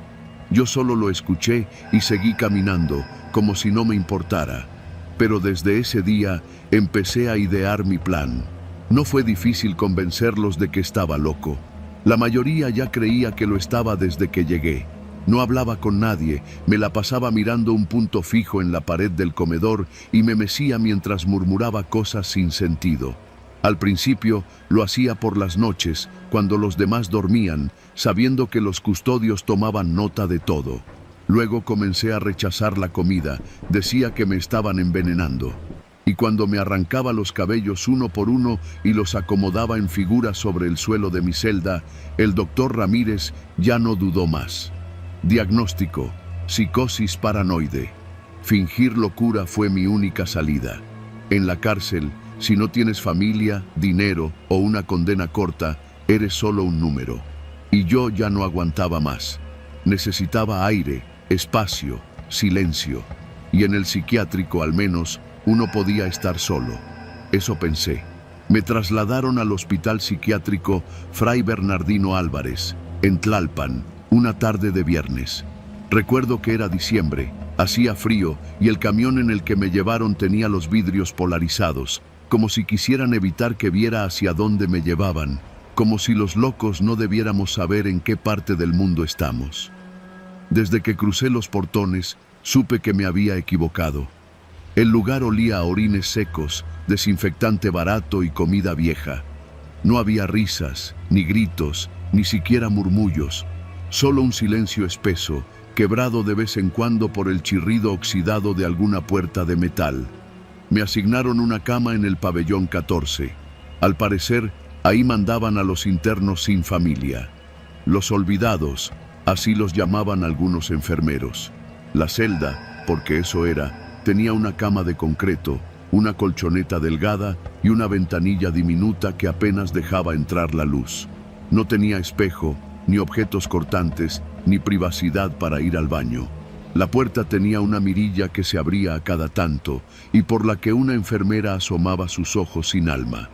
Yo solo lo escuché y seguí caminando, como si no me importara. Pero desde ese día empecé a idear mi plan. No fue difícil convencerlos de que estaba loco. La mayoría ya creía que lo estaba desde que llegué. No hablaba con nadie, me la pasaba mirando un punto fijo en la pared del comedor y me mecía mientras murmuraba cosas sin sentido. Al principio lo hacía por las noches, cuando los demás dormían, sabiendo que los custodios tomaban nota de todo. Luego comencé a rechazar la comida, decía que me estaban envenenando. y cuando me arrancaba los cabellos uno por uno y los acomodaba en figuras sobre el suelo de mi celda, el doctor Ramírez ya no dudó más. Diagnóstico: psicosis paranoide. Fingir locura fue mi única salida. En la cárcel, si no tienes familia, dinero o una condena corta, eres solo un número. Y yo ya no aguantaba más. Necesitaba aire, espacio, silencio. Y en el psiquiátrico, al menos, uno podía estar solo. Eso pensé. Me trasladaron al Hospital Psiquiátrico Fray Bernardino Álvarez, en Tlalpan, una tarde de viernes. Recuerdo que era diciembre, hacía frío y el camión en el que me llevaron tenía los vidrios polarizados, como si quisieran evitar que viera hacia dónde me llevaban, como si los locos no debiéramos saber en qué parte del mundo estamos. Desde que crucé los portones, supe que me había equivocado. El lugar olía a orines secos, desinfectante barato y comida vieja. No había risas, ni gritos, ni siquiera murmullos, solo un silencio espeso, quebrado de vez en cuando por el chirrido oxidado de alguna puerta de metal. Me asignaron una cama en el pabellón 14. Al parecer, ahí mandaban a los internos sin familia. Los olvidados, así los llamaban algunos enfermeros. La celda, porque eso era, tenía una cama de concreto, una colchoneta delgada y una ventanilla diminuta que apenas dejaba entrar la luz. No tenía espejo, ni objetos cortantes, ni privacidad para ir al baño. La puerta tenía una mirilla que se abría a cada tanto y por la que una enfermera asomaba sus ojos sin alma.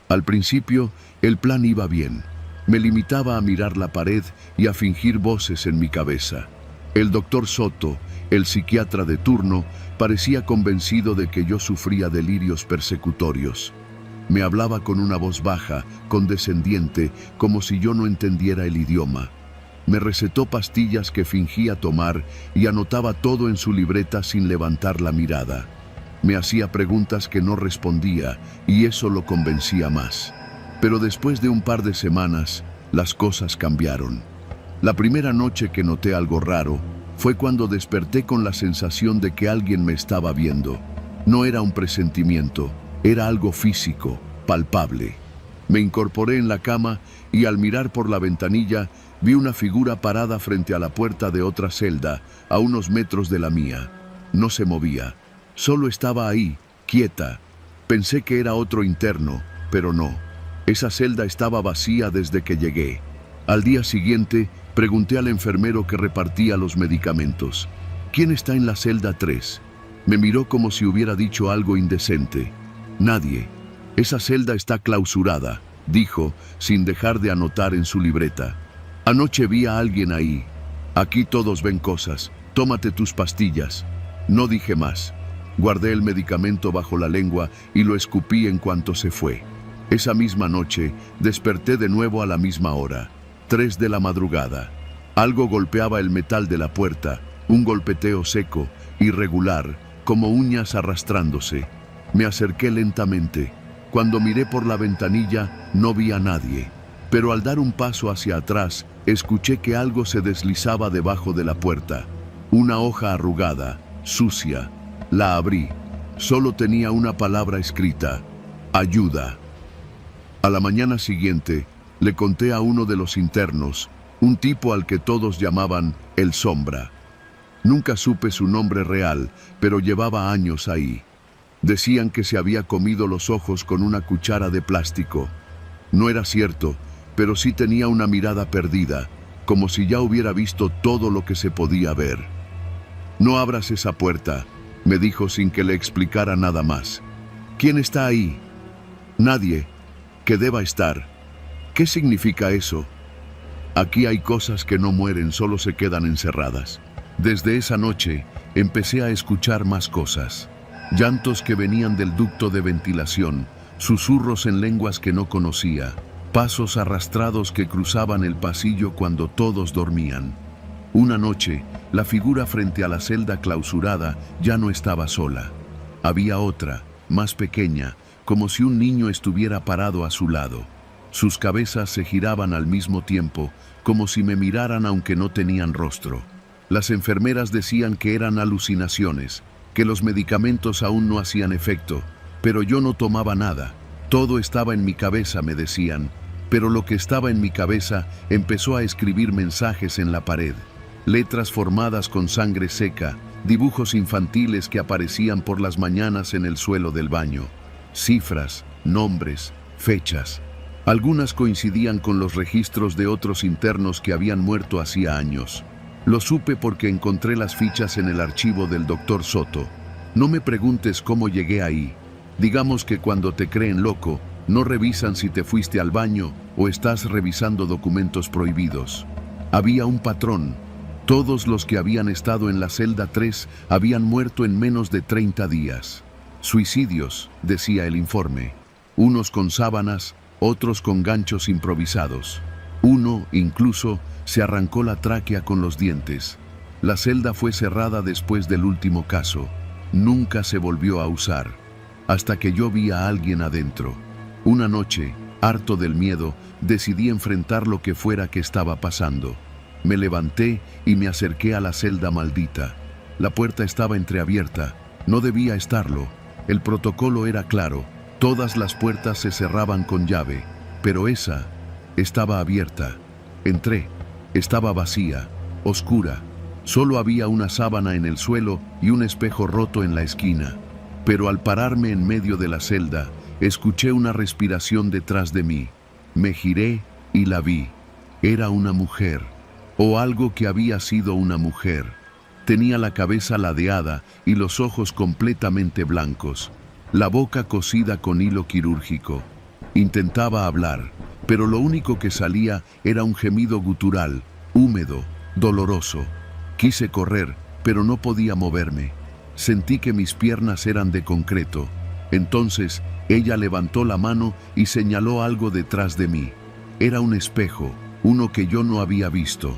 Al principio, el plan iba bien. Me limitaba a mirar la pared y a fingir voces en mi cabeza. El doctor Soto, el psiquiatra de turno, parecía convencido de que yo sufría delirios persecutorios. Me hablaba con una voz baja, condescendiente, como si yo no entendiera el idioma. Me recetó pastillas que fingía tomar y anotaba todo en su libreta sin levantar la mirada. Me hacía preguntas que no respondía y eso lo convencía más. Pero después de un par de semanas, las cosas cambiaron. La primera noche que noté algo raro fue cuando desperté con la sensación de que alguien me estaba viendo. No era un presentimiento, era algo físico, palpable. Me incorporé en la cama y al mirar por la ventanilla vi una figura parada frente a la puerta de otra celda, a unos metros de la mía. No se movía, solo estaba ahí, quieta. Pensé que era otro interno, pero no. Esa celda estaba vacía desde que llegué. Al día siguiente, pregunté al enfermero que repartía los medicamentos: ¿quién está en la celda 3? Me miró como si hubiera dicho algo indecente. Nadie. Esa celda está clausurada, dijo, sin dejar de anotar en su libreta. Anoche vi a alguien ahí. Aquí todos ven cosas. Tómate tus pastillas. No dije más. Guardé el medicamento bajo la lengua y lo escupí en cuanto se fue. Esa misma noche, desperté de nuevo a la misma hora, 3 de la madrugada. Algo golpeaba el metal de la puerta, un golpeteo seco, irregular, como uñas arrastrándose. Me acerqué lentamente. Cuando miré por la ventanilla, no vi a nadie. Pero al dar un paso hacia atrás, escuché que algo se deslizaba debajo de la puerta. Una hoja arrugada, sucia. La abrí. Solo tenía una palabra escrita: ayuda. A la mañana siguiente, le conté a uno de los internos, un tipo al que todos llamaban el Sombra. Nunca supe su nombre real, pero llevaba años ahí. Decían que se había comido los ojos con una cuchara de plástico. No era cierto, pero sí tenía una mirada perdida, como si ya hubiera visto todo lo que se podía ver. No abras esa puerta, me dijo sin que le explicara nada más. ¿Quién está ahí? Nadie. Que deba estar. ¿Qué significa eso? Aquí hay cosas que no mueren, solo se quedan encerradas. Desde esa noche, empecé a escuchar más cosas. Llantos que venían del ducto de ventilación, susurros en lenguas que no conocía, pasos arrastrados que cruzaban el pasillo cuando todos dormían. Una noche, la figura frente a la celda clausurada ya no estaba sola. Había otra, más pequeña, como si un niño estuviera parado a su lado. Sus cabezas se giraban al mismo tiempo, como si me miraran aunque no tenían rostro. Las enfermeras decían que eran alucinaciones, que los medicamentos aún no hacían efecto, pero yo no tomaba nada. Todo estaba en mi cabeza, me decían, pero lo que estaba en mi cabeza empezó a escribir mensajes en la pared. Letras formadas con sangre seca, dibujos infantiles que aparecían por las mañanas en el suelo del baño. Cifras, nombres, fechas. Algunas coincidían con los registros de otros internos que habían muerto hacía años. Lo supe porque encontré las fichas en el archivo del Dr. Soto. No me preguntes cómo llegué ahí. Digamos que cuando te creen loco, no revisan si te fuiste al baño o estás revisando documentos prohibidos. Había un patrón. Todos los que habían estado en la celda 3 habían muerto en menos de 30 días. Suicidios, decía el informe. Unos con sábanas, otros con ganchos improvisados. Uno, incluso, se arrancó la tráquea con los dientes. La celda fue cerrada después del último caso. Nunca se volvió a usar, hasta que yo vi a alguien adentro. Una noche, harto del miedo, decidí enfrentar lo que fuera que estaba pasando. Me levanté y me acerqué a la celda maldita. La puerta estaba entreabierta. No debía estarlo. El protocolo era claro. Todas las puertas se cerraban con llave, pero esa estaba abierta. Entré. Estaba vacía, oscura. Solo había una sábana en el suelo y un espejo roto en la esquina. Pero al pararme en medio de la celda, escuché una respiración detrás de mí. Me giré y la vi. Era una mujer, o algo que había sido una mujer. Tenía la cabeza ladeada y los ojos completamente blancos, la boca cosida con hilo quirúrgico. Intentaba hablar, pero lo único que salía era un gemido gutural, húmedo, doloroso. Quise correr, pero no podía moverme. Sentí que mis piernas eran de concreto. Entonces, ella levantó la mano y señaló algo detrás de mí. Era un espejo, uno que yo no había visto.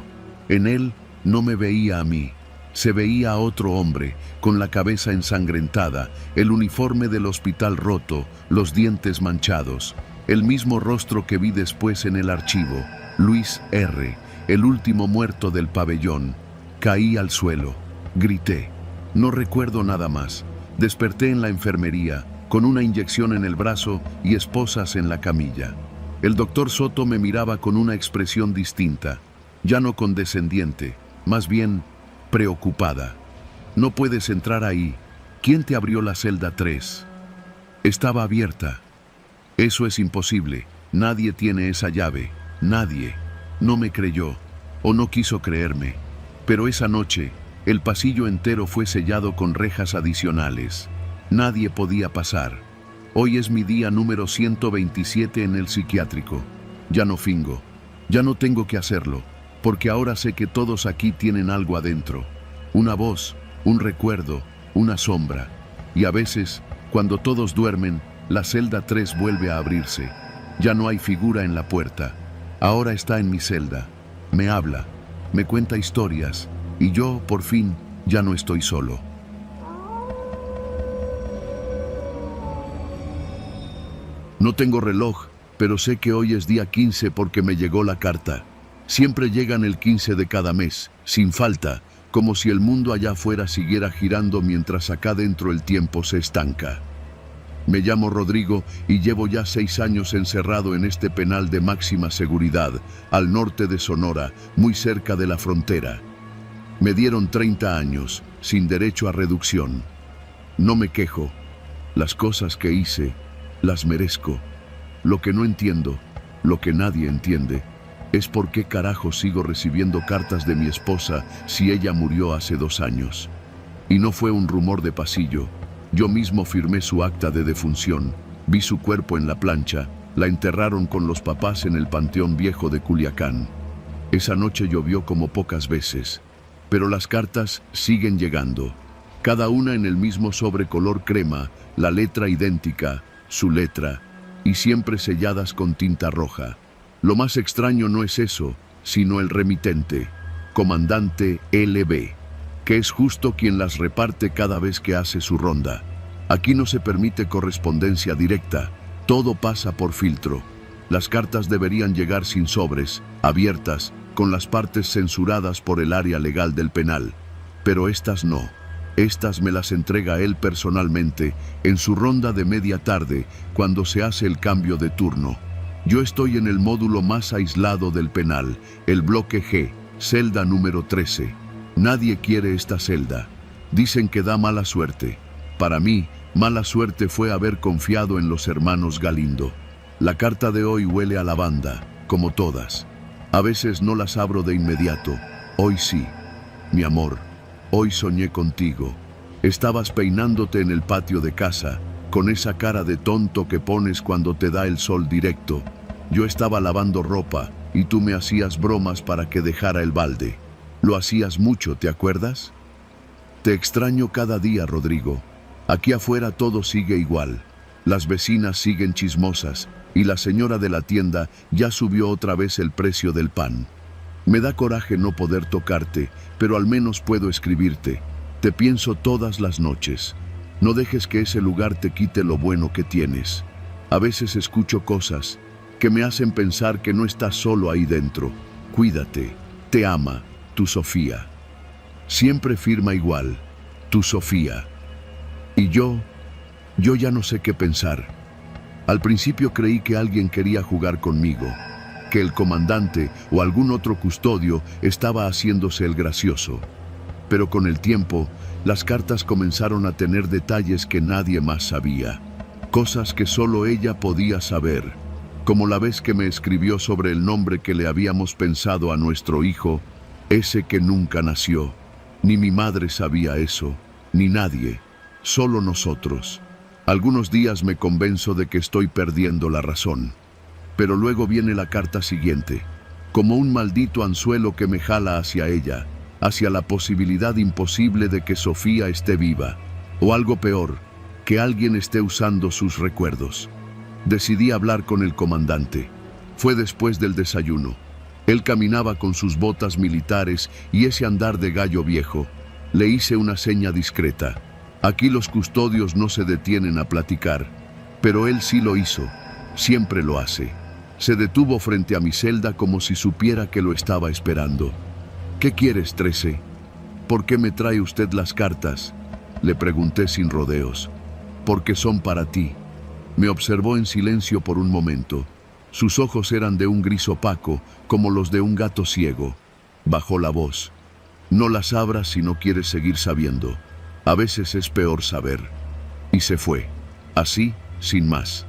En él no me veía a mí. Se veía a otro hombre, con la cabeza ensangrentada, el uniforme del hospital roto, los dientes manchados. El mismo rostro que vi después en el archivo. Luis R., el último muerto del pabellón. Caí al suelo. Grité. No recuerdo nada más. Desperté en la enfermería, con una inyección en el brazo y esposas en la camilla. El doctor Soto me miraba con una expresión distinta, ya no condescendiente, más bien preocupada. No puedes entrar ahí. ¿Quién te abrió la celda 3? Estaba abierta. Eso es imposible. Nadie tiene esa llave. Nadie. No me creyó, o no quiso creerme. Pero esa noche, el pasillo entero fue sellado con rejas adicionales. Nadie podía pasar. Hoy es mi día número 127 en el psiquiátrico. Ya no fingo. Ya no tengo que hacerlo, porque ahora sé que todos aquí tienen algo adentro. Una voz, un recuerdo, una sombra. Y a veces, cuando todos duermen, la celda 3 vuelve a abrirse. Ya no hay figura en la puerta. Ahora está en mi celda. Me habla, me cuenta historias, y yo, por fin, ya no estoy solo. No tengo reloj, pero sé que hoy es día 15 porque me llegó la carta. Siempre llegan el 15 de cada mes, sin falta, como si el mundo allá afuera siguiera girando mientras acá dentro el tiempo se estanca. Me llamo Rodrigo y llevo ya 6 años encerrado en este penal de máxima seguridad, al norte de Sonora, muy cerca de la frontera. Me dieron 30 años, sin derecho a reducción. No me quejo. Las cosas que hice, las merezco. Lo que no entiendo, lo que nadie entiende, es por qué carajo sigo recibiendo cartas de mi esposa si ella murió hace 2 años. Y no fue un rumor de pasillo. Yo mismo firmé su acta de defunción, vi su cuerpo en la plancha, la enterraron con los papás en el Panteón Viejo de Culiacán. Esa noche llovió como pocas veces, pero las cartas siguen llegando, cada una en el mismo sobre color crema, la letra idéntica, su letra, y siempre selladas con tinta roja. Lo más extraño no es eso, sino el remitente, Comandante LB, que es justo quien las reparte cada vez que hace su ronda. Aquí no se permite correspondencia directa, todo pasa por filtro. Las cartas deberían llegar sin sobres, abiertas, con las partes censuradas por el área legal del penal, pero estas no. Estas me las entrega él personalmente en su ronda de media tarde cuando se hace el cambio de turno. Yo estoy en el módulo más aislado del penal, el bloque G, celda número 13. Nadie quiere esta celda. Dicen que da mala suerte. Para mí, mala suerte fue haber confiado en los hermanos Galindo. La carta de hoy huele a lavanda, como todas. A veces no las abro de inmediato. Hoy sí. Mi amor, hoy soñé contigo. Estabas peinándote en el patio de casa, con esa cara de tonto que pones cuando te da el sol directo. Yo estaba lavando ropa y tú me hacías bromas para que dejara el balde. Lo hacías mucho, ¿te acuerdas? Te extraño cada día, Rodrigo. Aquí afuera todo sigue igual. Las vecinas siguen chismosas y la señora de la tienda ya subió otra vez el precio del pan. Me da coraje no poder tocarte, pero al menos puedo escribirte. Te pienso todas las noches. No dejes que ese lugar te quite lo bueno que tienes. A veces escucho cosas que me hacen pensar que no estás solo ahí dentro. Cuídate. Te ama, tu Sofía. Siempre firma igual, tu Sofía. Y yo ya no sé qué pensar. Al principio creí que alguien quería jugar conmigo, que el comandante o algún otro custodio estaba haciéndose el gracioso. Pero con el tiempo, las cartas comenzaron a tener detalles que nadie más sabía. Cosas que solo ella podía saber, como la vez que me escribió sobre el nombre que le habíamos pensado a nuestro hijo, ese que nunca nació. Ni mi madre sabía eso, ni nadie, solo nosotros. Algunos días me convenzo de que estoy perdiendo la razón. Pero luego viene la carta siguiente, como un maldito anzuelo que me jala hacia ella, hacia la posibilidad imposible de que Sofía esté viva, o algo peor, que alguien esté usando sus recuerdos. Decidí hablar con el comandante. Fue después del desayuno. Él caminaba con sus botas militares y ese andar de gallo viejo. Le hice una seña discreta. Aquí los custodios no se detienen a platicar, pero él sí lo hizo. Siempre lo hace. Se detuvo frente a mi celda como si supiera que lo estaba esperando. ¿Qué quieres, 13? ¿Por qué me trae usted las cartas? Le pregunté sin rodeos. Porque son para ti. Me observó en silencio por un momento. Sus ojos eran de un gris opaco, como los de un gato ciego. Bajó la voz. No las abras si no quieres seguir sabiendo. A veces es peor saber. Y se fue. Así, sin más.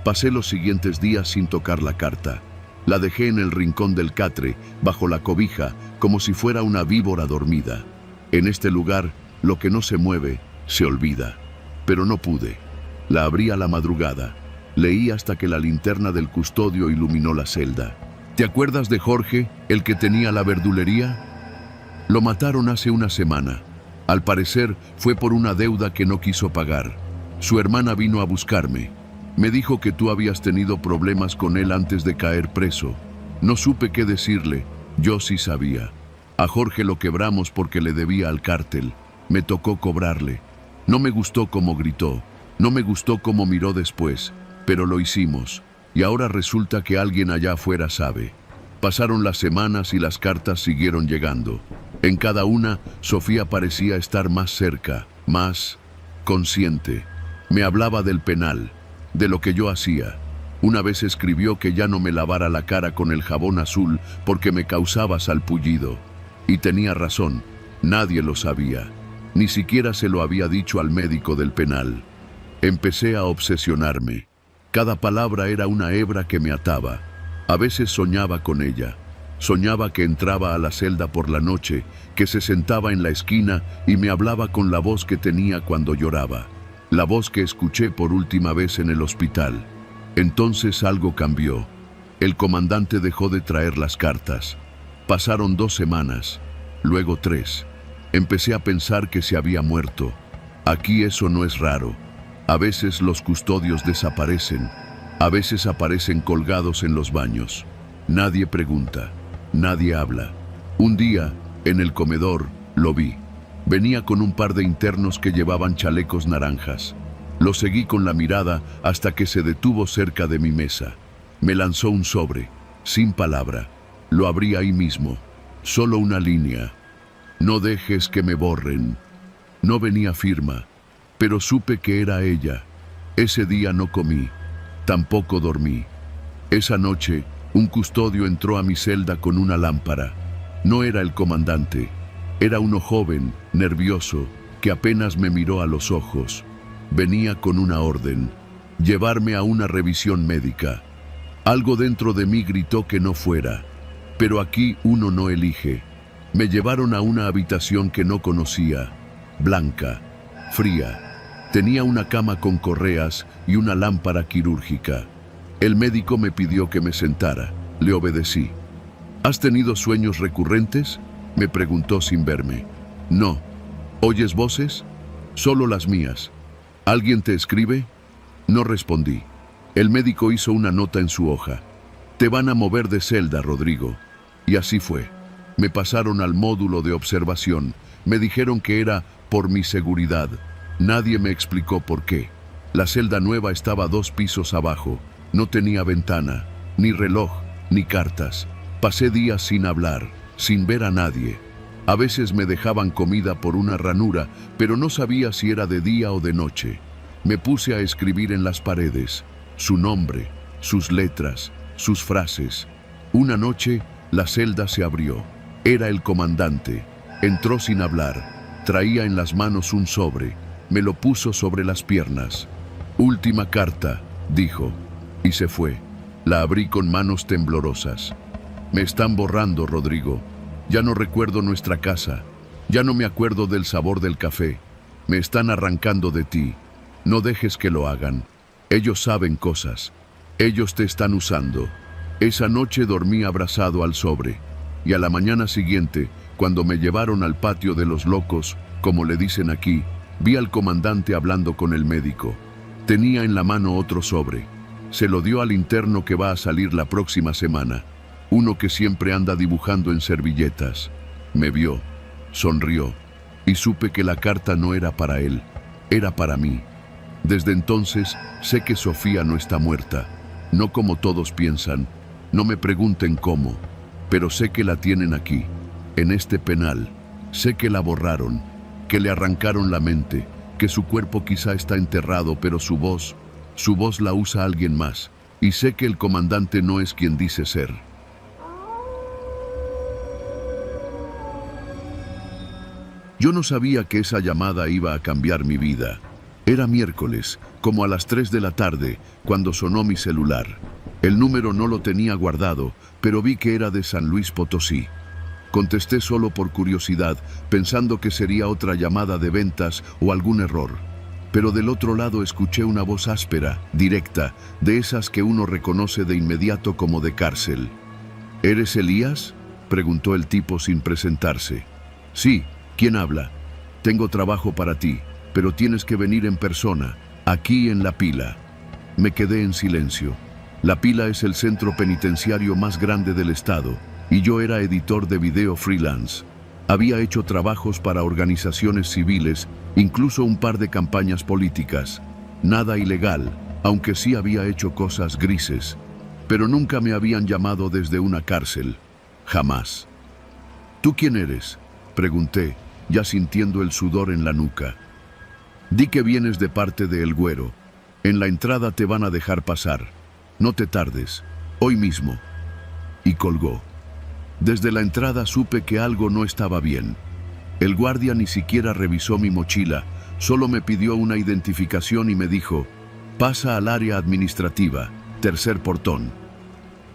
Pasé los siguientes días sin tocar la carta. La dejé en el rincón del catre, bajo la cobija, como si fuera una víbora dormida. En este lugar, lo que no se mueve, se olvida. Pero no pude. La abrí a la madrugada. Leí hasta que la linterna del custodio iluminó la celda. ¿Te acuerdas de Jorge, el que tenía la verdulería? Lo mataron hace una semana. Al parecer, fue por una deuda que no quiso pagar. Su hermana vino a buscarme. Me dijo que tú habías tenido problemas con él antes de caer preso. No supe qué decirle. Yo sí sabía. A Jorge lo quebramos porque le debía al cártel. Me tocó cobrarle. No me gustó cómo gritó. No me gustó cómo miró después. Pero lo hicimos. Y ahora resulta que alguien allá afuera sabe. Pasaron las semanas y las cartas siguieron llegando. En cada una, Sofía parecía estar más cerca, más consciente. Me hablaba del penal, de lo que yo hacía. Una vez escribió que ya no me lavara la cara con el jabón azul porque me causaba salpullido. Y tenía razón, nadie lo sabía. Ni siquiera se lo había dicho al médico del penal. Empecé a obsesionarme. Cada palabra era una hebra que me ataba. A veces soñaba con ella. Soñaba que entraba a la celda por la noche, que se sentaba en la esquina y me hablaba con la voz que tenía cuando lloraba. La voz que escuché por última vez en el hospital. Entonces algo cambió. El comandante dejó de traer las cartas. Pasaron 2 semanas, luego 3. Empecé a pensar que se había muerto. Aquí eso no es raro. A veces los custodios desaparecen. A veces aparecen colgados en los baños. Nadie pregunta. Nadie habla. Un día, en el comedor, lo vi. Venía con un par de internos que llevaban chalecos naranjas. Lo seguí con la mirada hasta que se detuvo cerca de mi mesa. Me lanzó un sobre, sin palabra. Lo abrí ahí mismo. Solo una línea. No dejes que me borren. No venía firma, pero supe que era ella. Ese día no comí, tampoco dormí. Esa noche, un custodio entró a mi celda con una lámpara. No era el comandante, era uno joven, nervioso, que apenas me miró a los ojos. Venía con una orden: llevarme a una revisión médica. Algo dentro de mí gritó que no fuera, pero aquí uno no elige. Me llevaron a una habitación que no conocía, blanca, fría. Tenía una cama con correas y una lámpara quirúrgica. El médico me pidió que me sentara. Le obedecí. ¿Has tenido sueños recurrentes?, me preguntó sin verme. No. ¿Oyes voces? Solo las mías. ¿Alguien te escribe? No respondí. El médico hizo una nota en su hoja. Te van a mover de celda, Rodrigo. Y así fue. Me pasaron al módulo de observación. Me dijeron que era por mi seguridad. Nadie me explicó por qué. La celda nueva estaba 2 pisos abajo. No tenía ventana, ni reloj, ni cartas. Pasé días sin hablar, sin ver a nadie. A veces me dejaban comida por una ranura, pero no sabía si era de día o de noche. Me puse a escribir en las paredes su nombre, sus letras, sus frases. Una noche, la celda se abrió. Era el comandante. Entró sin hablar. Traía en las manos un sobre. Me lo puso sobre las piernas. Última carta, dijo, y se fue. La abrí con manos temblorosas. Me están borrando, Rodrigo. Ya no recuerdo nuestra casa. Ya no me acuerdo del sabor del café. Me están arrancando de ti. No dejes que lo hagan. Ellos saben cosas. Ellos te están usando. Esa noche dormí abrazado al sobre. Y a la mañana siguiente, cuando me llevaron al patio de los locos, como le dicen aquí, vi al comandante hablando con el médico. Tenía en la mano otro sobre. Se lo dio al interno que va a salir la próxima semana. Uno que siempre anda dibujando en servilletas. Me vio, sonrió, y supe que la carta no era para él, era para mí. Desde entonces sé que Sofía no está muerta, no como todos piensan. No me pregunten cómo, pero sé que la tienen aquí, en este penal. Sé que la borraron, que le arrancaron la mente, que su cuerpo quizá está enterrado, pero su voz la usa alguien más. Y sé que el comandante no es quien dice ser. Yo no sabía que esa llamada iba a cambiar mi vida. Era miércoles, como a las 3 de la tarde, cuando sonó mi celular. El número no lo tenía guardado, pero vi que era de San Luis Potosí. Contesté solo por curiosidad, pensando que sería otra llamada de ventas o algún error. Pero del otro lado escuché una voz áspera, directa, de esas que uno reconoce de inmediato como de cárcel. ¿Eres Elías?, preguntó el tipo sin presentarse. Sí, ¿quién habla? Tengo trabajo para ti, pero tienes que venir en persona, aquí en La Pila. Me quedé en silencio. La Pila es el centro penitenciario más grande del estado, y yo era editor de video freelance. Había hecho trabajos para organizaciones civiles, incluso un par de campañas políticas. Nada ilegal, aunque sí había hecho cosas grises. Pero nunca me habían llamado desde una cárcel. Jamás. ¿Tú quién eres?, pregunté, ya sintiendo el sudor en la nuca. Di que vienes de parte de El Güero. En la entrada te van a dejar pasar. No te tardes, hoy mismo. Y colgó. Desde la entrada supe que algo no estaba bien. El guardia ni siquiera revisó mi mochila, solo me pidió una identificación y me dijo: pasa al área administrativa, tercer portón.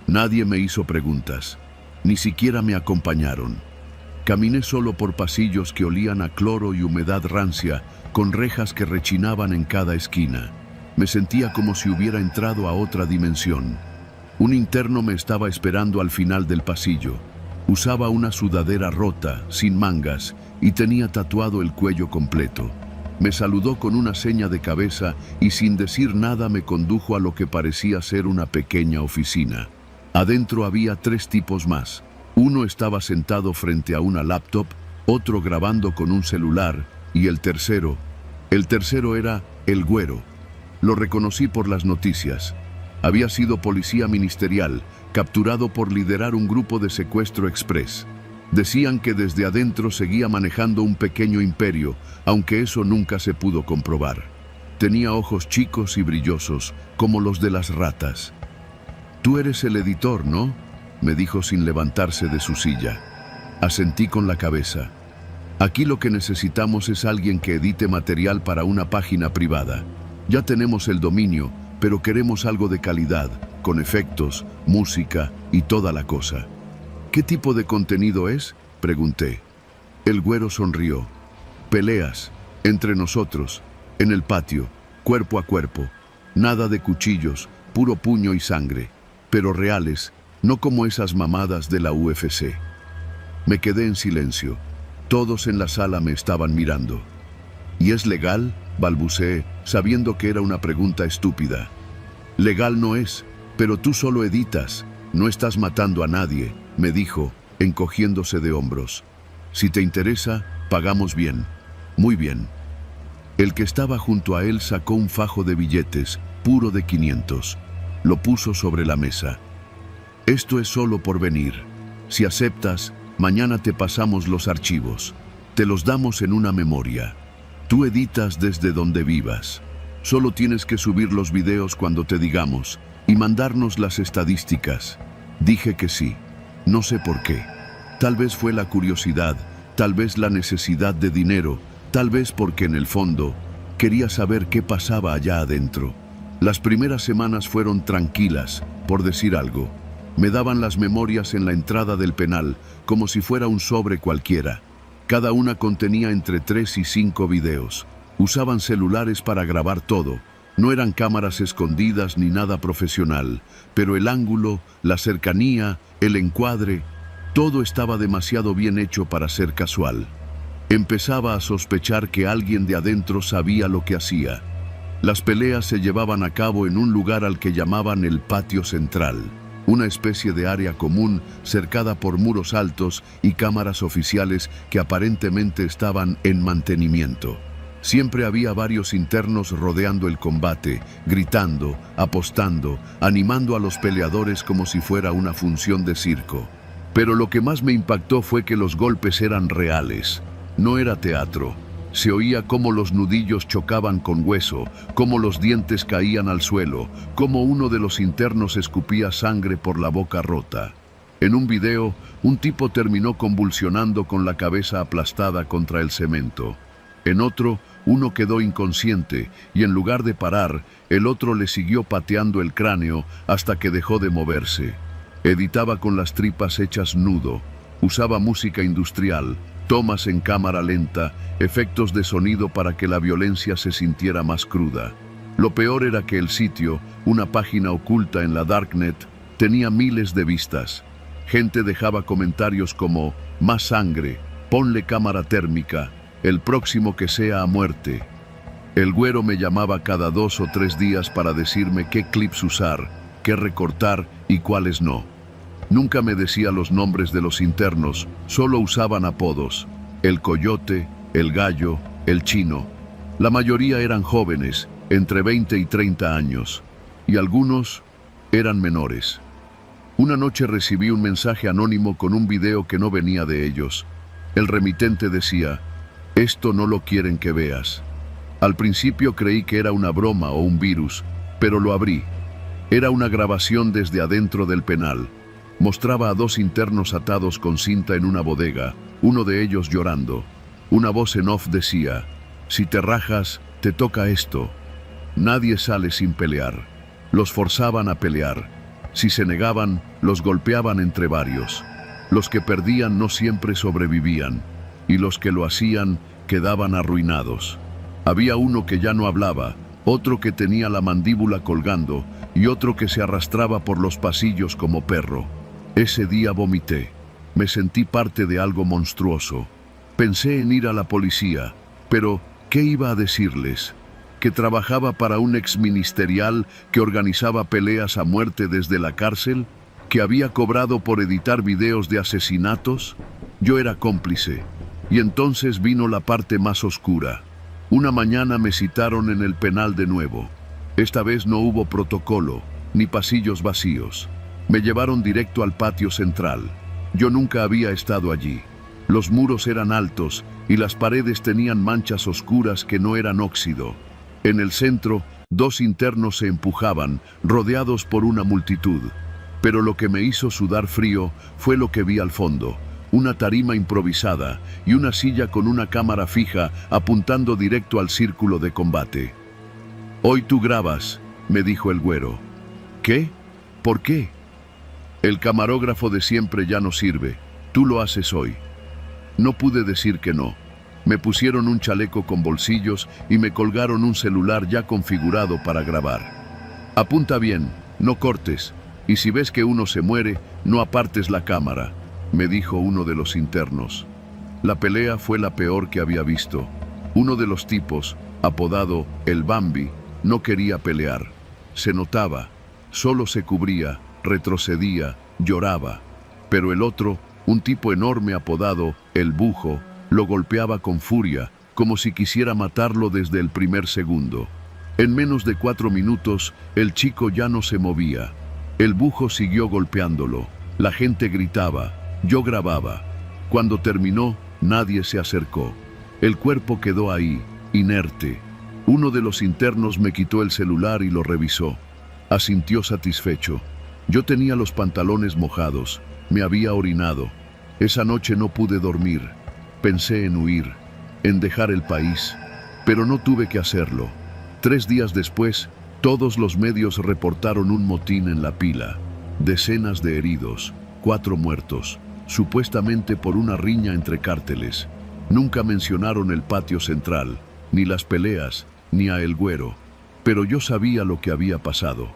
Nadie me hizo preguntas, ni siquiera me acompañaron. Caminé solo por pasillos que olían a cloro y humedad rancia, con rejas que rechinaban en cada esquina. Me sentía como si hubiera entrado a otra dimensión. Un interno me estaba esperando al final del pasillo. Usaba una sudadera rota, sin mangas, y tenía tatuado el cuello completo. Me saludó con una seña de cabeza y sin decir nada me condujo a lo que parecía ser una pequeña oficina. Adentro había 3 tipos más. Uno estaba sentado frente a una laptop, otro grabando con un celular, y el tercero era El Güero. Lo reconocí por las noticias. Había sido policía ministerial, capturado por liderar un grupo de secuestro express. Decían que desde adentro seguía manejando un pequeño imperio, aunque eso nunca se pudo comprobar. Tenía ojos chicos y brillosos, como los de las ratas. «Tú eres el editor, ¿no?», me dijo sin levantarse de su silla. Asentí con la cabeza. «Aquí lo que necesitamos es alguien que edite material para una página privada. Ya tenemos el dominio, pero queremos algo de calidad, con efectos, música y toda la cosa». «¿Qué tipo de contenido es?», pregunté. El güero sonrió. «Peleas, entre nosotros, en el patio, cuerpo a cuerpo. Nada de cuchillos, puro puño y sangre, pero reales, no como esas mamadas de la UFC». Me quedé en silencio. Todos en la sala me estaban mirando. «¿Y es legal?», balbuceé, sabiendo que era una pregunta estúpida. «Legal no es, pero tú solo editas. No estás matando a nadie», me dijo, encogiéndose de hombros. «Si te interesa, pagamos bien». «Muy bien». El que estaba junto a él sacó un fajo de billetes, puro de 500. Lo puso sobre la mesa. «Esto es solo por venir. Si aceptas, mañana te pasamos los archivos. Te los damos en una memoria. Tú editas desde donde vivas. Solo tienes que subir los videos cuando te digamos y mandarnos las estadísticas». Dije que sí. No sé por qué. Tal vez fue la curiosidad, tal vez la necesidad de dinero, tal vez porque en el fondo quería saber qué pasaba allá adentro. Las primeras semanas fueron tranquilas, por decir algo. Me daban las memorias en la entrada del penal, como si fuera un sobre cualquiera. Cada una contenía entre 3 y 5 videos. Usaban celulares para grabar todo. No eran cámaras escondidas ni nada profesional, pero el ángulo, la cercanía, el encuadre, todo estaba demasiado bien hecho para ser casual. Empezaba a sospechar que alguien de adentro sabía lo que hacía. Las peleas se llevaban a cabo en un lugar al que llamaban el patio central, una especie de área común cercada por muros altos y cámaras oficiales que aparentemente estaban en mantenimiento. Siempre había varios internos rodeando el combate, gritando, apostando, animando a los peleadores como si fuera una función de circo. Pero lo que más me impactó fue que los golpes eran reales. No era teatro. Se oía cómo los nudillos chocaban con hueso, cómo los dientes caían al suelo, cómo uno de los internos escupía sangre por la boca rota. En un video, un tipo terminó convulsionando con la cabeza aplastada contra el cemento. En otro, uno quedó inconsciente y en lugar de parar, el otro le siguió pateando el cráneo hasta que dejó de moverse. Editaba con las tripas hechas nudo, usaba música industrial, tomas en cámara lenta, efectos de sonido para que la violencia se sintiera más cruda. Lo peor era que el sitio, una página oculta en la Darknet, tenía miles de vistas. Gente dejaba comentarios como «más sangre», «ponle cámara térmica», «el próximo que sea a muerte». El güero me llamaba cada 2 o 3 días para decirme qué clips usar, qué recortar y cuáles no. Nunca me decía los nombres de los internos, solo usaban apodos: el Coyote, el Gallo, el Chino. La mayoría eran jóvenes, entre 20 y 30 años, y algunos eran menores. Una noche recibí un mensaje anónimo con un video que no venía de ellos. El remitente decía: «Esto no lo quieren que veas». Al principio creí que era una broma o un virus, pero lo abrí. Era una grabación desde adentro del penal. Mostraba a 2 internos atados con cinta en una bodega, uno de ellos llorando. Una voz en off decía: «Si te rajas, te toca esto». Nadie sale sin pelear. Los forzaban a pelear. Si se negaban, los golpeaban entre varios. Los que perdían no siempre sobrevivían, y los que lo hacían quedaban arruinados. Había uno que ya no hablaba, otro que tenía la mandíbula colgando y otro que se arrastraba por los pasillos como perro. Ese día vomité. Me sentí parte de algo monstruoso. Pensé en ir a la policía, pero ¿qué iba a decirles? ¿Que trabajaba para un exministerial que organizaba peleas a muerte desde la cárcel? ¿Que había cobrado por editar videos de asesinatos? Yo era cómplice. Y entonces vino la parte más oscura. Una mañana me citaron en el penal de nuevo. Esta vez no hubo protocolo, ni pasillos vacíos. Me llevaron directo al patio central. Yo nunca había estado allí. Los muros eran altos y las paredes tenían manchas oscuras que no eran óxido. En el centro, 2 internos se empujaban, rodeados por una multitud. Pero lo que me hizo sudar frío fue lo que vi al fondo: una tarima improvisada y una silla con una cámara fija apuntando directo al círculo de combate. «Hoy tú grabas», me dijo el güero. «¿Qué? ¿Por qué?» «El camarógrafo de siempre ya no sirve. Tú lo haces hoy». No pude decir que no. Me pusieron un chaleco con bolsillos y me colgaron un celular ya configurado para grabar. «Apunta bien, no cortes, y si ves que uno se muere, no apartes la cámara», me dijo uno de los internos. La pelea fue la peor que había visto. Uno de los tipos, apodado el Bambi, no quería pelear. Se notaba, solo se cubría, retrocedía, lloraba. Pero el otro, un tipo enorme apodado el Bujo, lo golpeaba con furia, como si quisiera matarlo desde el primer segundo. En menos de 4 minutos, el chico ya no se movía. El Bujo siguió golpeándolo. La gente gritaba. Yo grababa. Cuando terminó, nadie se acercó. El cuerpo quedó ahí, inerte. Uno de los internos me quitó el celular y lo revisó. Asintió satisfecho. Yo tenía los pantalones mojados. Me había orinado. Esa noche no pude dormir. Pensé en huir, en dejar el país, pero no tuve que hacerlo. 3 días después, todos los medios reportaron un motín en la pila. Decenas de heridos, 4 muertos, supuestamente por una riña entre cárteles. Nunca mencionaron el patio central, ni las peleas, ni a El Güero. Pero yo sabía lo que había pasado.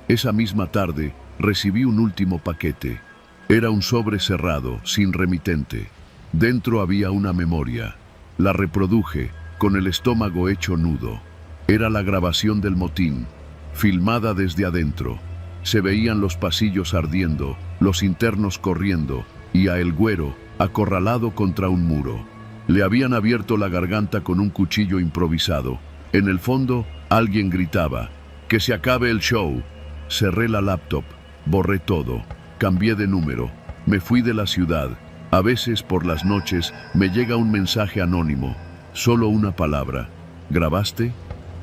Esa misma tarde, recibí un último paquete. Era un sobre cerrado, sin remitente. Dentro había una memoria. La reproduje, con el estómago hecho nudo. Era la grabación del motín, filmada desde adentro. Se veían los pasillos ardiendo, los internos corriendo, y a El Güero, acorralado contra un muro. Le habían abierto la garganta con un cuchillo improvisado. En el fondo, alguien gritaba: «¡Que se acabe el show!». Cerré la laptop, borré todo, cambié de número, me fui de la ciudad. A veces por las noches me llega un mensaje anónimo, solo una palabra: «¿Grabaste?».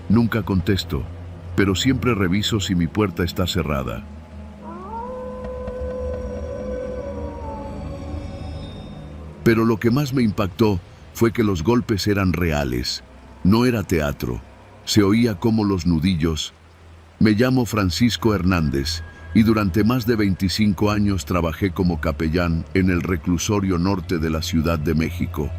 Nunca contesto, pero siempre reviso si mi puerta está cerrada. Pero lo que más me impactó fue que los golpes eran reales. No era teatro. Se oía como los nudillos. Me llamo Francisco Hernández y durante más de 25 años trabajé como capellán en el reclusorio norte de la Ciudad de México.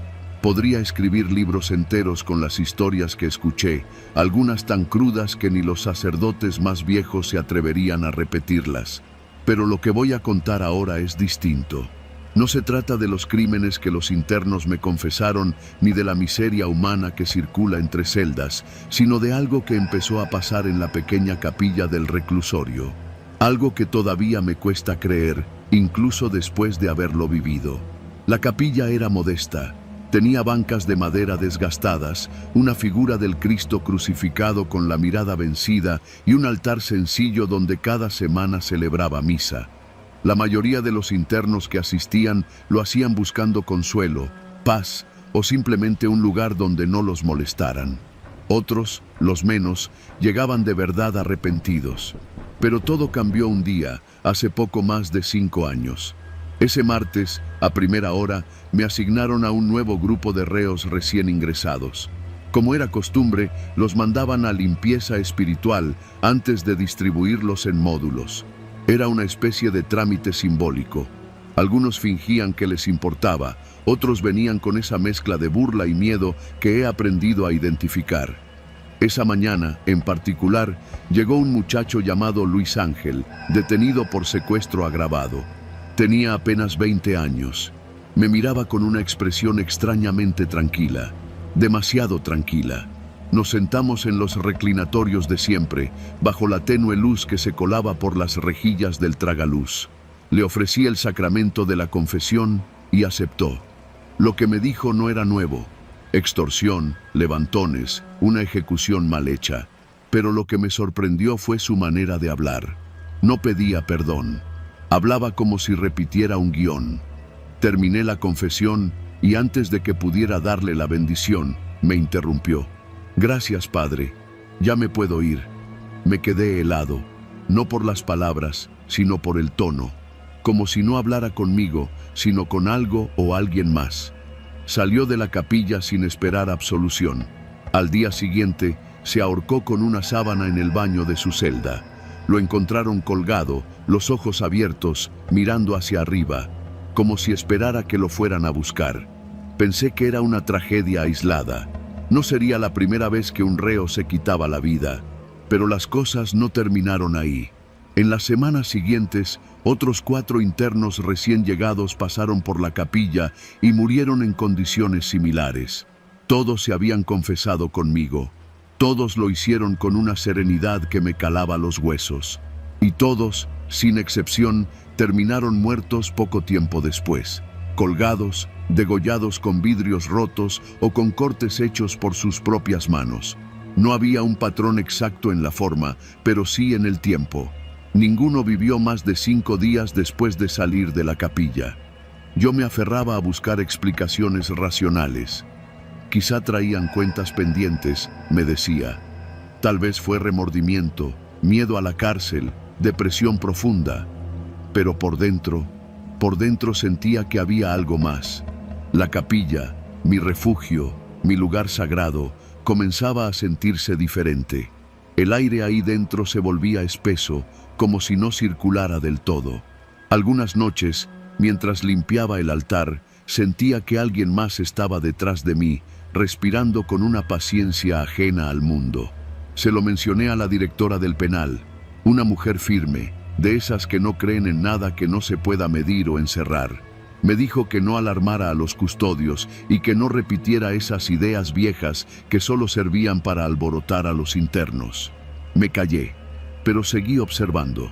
Podría escribir libros enteros con las historias que escuché, algunas tan crudas que ni los sacerdotes más viejos se atreverían a repetirlas. Pero lo que voy a contar ahora es distinto. No se trata de los crímenes que los internos me confesaron, ni de la miseria humana que circula entre celdas, sino de algo que empezó a pasar en la pequeña capilla del reclusorio. Algo que todavía me cuesta creer, incluso después de haberlo vivido. La capilla era modesta. Tenía bancas de madera desgastadas, una figura del Cristo crucificado con la mirada vencida y un altar sencillo donde cada semana celebraba misa. La mayoría de los internos que asistían lo hacían buscando consuelo, paz o simplemente un lugar donde no los molestaran. Otros, los menos, llegaban de verdad arrepentidos. Pero todo cambió un día, hace poco más de 5 años. Ese martes, a primera hora, me asignaron a un nuevo grupo de reos recién ingresados. Como era costumbre, los mandaban a limpieza espiritual antes de distribuirlos en módulos. Era una especie de trámite simbólico. Algunos fingían que les importaba, otros venían con esa mezcla de burla y miedo que he aprendido a identificar. Esa mañana, en particular, llegó un muchacho llamado Luis Ángel, detenido por secuestro agravado. Tenía apenas 20 años. Me miraba con una expresión extrañamente tranquila, demasiado tranquila. Nos sentamos en los reclinatorios de siempre, bajo la tenue luz que se colaba por las rejillas del tragaluz. Le ofrecí el sacramento de la confesión y aceptó. Lo que me dijo no era nuevo: extorsión, levantones, una ejecución mal hecha. Pero lo que me sorprendió fue su manera de hablar. No pedía perdón. Hablaba como si repitiera un guión. Terminé la confesión y antes de que pudiera darle la bendición, me interrumpió. Gracias, padre. Ya me puedo ir. Me quedé helado, no por las palabras, sino por el tono, como si no hablara conmigo, sino con algo o alguien más. Salió de la capilla sin esperar absolución. Al día siguiente, se ahorcó con una sábana en el baño de su celda. Lo encontraron colgado, los ojos abiertos, mirando hacia arriba, como si esperara que lo fueran a buscar. Pensé que era una tragedia aislada. No sería la primera vez que un reo se quitaba la vida. Pero las cosas no terminaron ahí. En las semanas siguientes, otros 4 internos recién llegados pasaron por la capilla y murieron en condiciones similares. Todos se habían confesado conmigo. Todos lo hicieron con una serenidad que me calaba los huesos. Y todos, sin excepción, terminaron muertos poco tiempo después, colgados, degollados con vidrios rotos o con cortes hechos por sus propias manos. No había un patrón exacto en la forma, pero sí en el tiempo. Ninguno vivió más de 5 días después de salir de la capilla. Yo me aferraba a buscar explicaciones racionales. Quizá traían cuentas pendientes, me decía. Tal vez fue remordimiento, miedo a la cárcel, depresión profunda. Pero por dentro sentía que había algo más. La capilla, mi refugio, mi lugar sagrado, comenzaba a sentirse diferente. El aire ahí dentro se volvía espeso, como si no circulara del todo. Algunas noches, mientras limpiaba el altar, sentía que alguien más estaba detrás de mí, respirando con una paciencia ajena al mundo. Se lo mencioné a la directora del penal, una mujer firme, de esas que no creen en nada que no se pueda medir o encerrar. Me dijo que no alarmara a los custodios y que no repitiera esas ideas viejas que solo servían para alborotar a los internos. Me callé, pero seguí observando.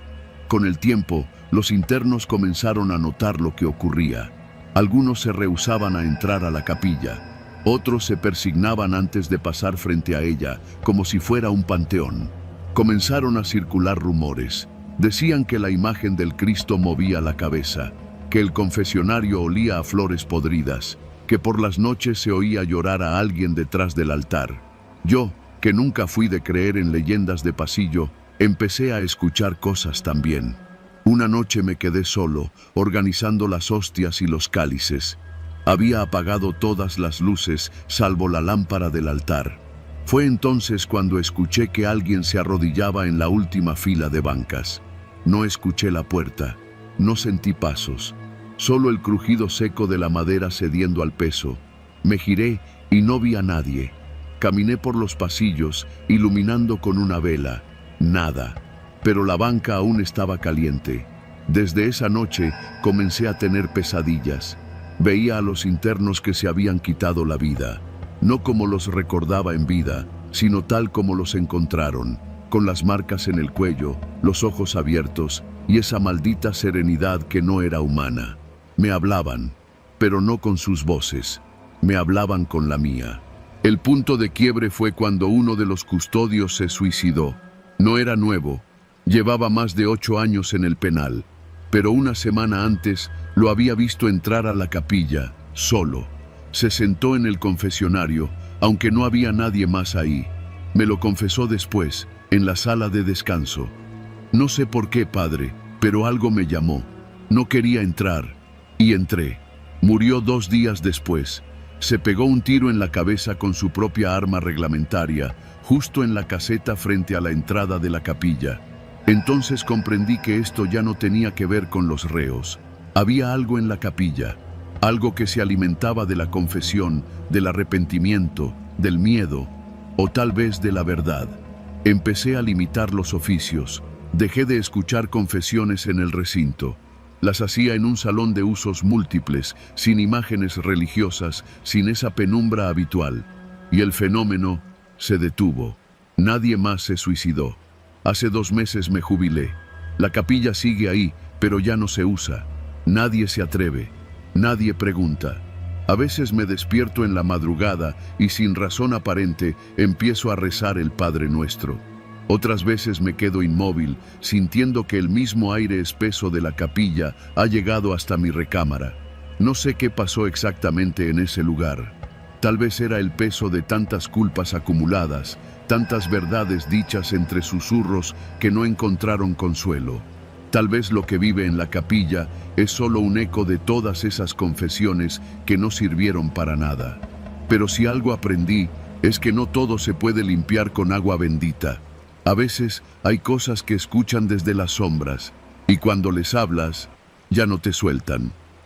Con el tiempo, los internos comenzaron a notar lo que ocurría. Algunos se rehusaban a entrar a la capilla. Otros se persignaban antes de pasar frente a ella, como si fuera un panteón. Comenzaron a circular rumores. Decían que la imagen del Cristo movía la cabeza, que el confesionario olía a flores podridas, que por las noches se oía llorar a alguien detrás del altar. Yo, que nunca fui de creer en leyendas de pasillo, empecé a escuchar cosas también. Una noche me quedé solo, organizando las hostias y los cálices. Había apagado todas las luces, salvo la lámpara del altar. Fue entonces cuando escuché que alguien se arrodillaba en la última fila de bancas. No escuché la puerta, no sentí pasos, solo el crujido seco de la madera cediendo al peso. Me giré y no vi a nadie. Caminé por los pasillos, iluminando con una vela. Nada. Pero la banca aún estaba caliente. Desde esa noche comencé a tener pesadillas. Veía a los internos que se habían quitado la vida, no como los recordaba en vida, sino tal como los encontraron, con las marcas en el cuello, los ojos abiertos y esa maldita serenidad que no era humana. Me hablaban, pero no con sus voces, me hablaban con la mía. El punto de quiebre fue cuando uno de los custodios se suicidó. No era nuevo, llevaba más de 8 años en el penal, pero una semana antes lo había visto entrar a la capilla, solo. Se sentó en el confesionario, aunque no había nadie más ahí. Me lo confesó después, en la sala de descanso. No sé por qué, padre, pero algo me llamó. No quería entrar, y entré. Murió 2 días después. Se pegó un tiro en la cabeza con su propia arma reglamentaria, justo en la caseta frente a la entrada de la capilla. Entonces comprendí que esto ya no tenía que ver con los reos. Había algo en la capilla, algo que se alimentaba de la confesión, del arrepentimiento, del miedo, o tal vez de la verdad. Empecé a limitar los oficios. Dejé de escuchar confesiones en el recinto. Las hacía en un salón de usos múltiples, sin imágenes religiosas, sin esa penumbra habitual. Y el fenómeno se detuvo. Nadie más se suicidó. Hace 2 meses me jubilé. La capilla sigue ahí, pero ya no se usa. Nadie se atreve. Nadie pregunta. A veces me despierto en la madrugada y sin razón aparente empiezo a rezar el Padre Nuestro. Otras veces me quedo inmóvil, sintiendo que el mismo aire espeso de la capilla ha llegado hasta mi recámara. No sé qué pasó exactamente en ese lugar. Tal vez era el peso de tantas culpas acumuladas, tantas verdades dichas entre susurros que no encontraron consuelo. Tal vez lo que vive en la capilla es solo un eco de todas esas confesiones que no sirvieron para nada. Pero si algo aprendí, es que no todo se puede limpiar con agua bendita. A veces hay cosas que escuchan desde las sombras, y cuando les hablas, ya no te sueltan.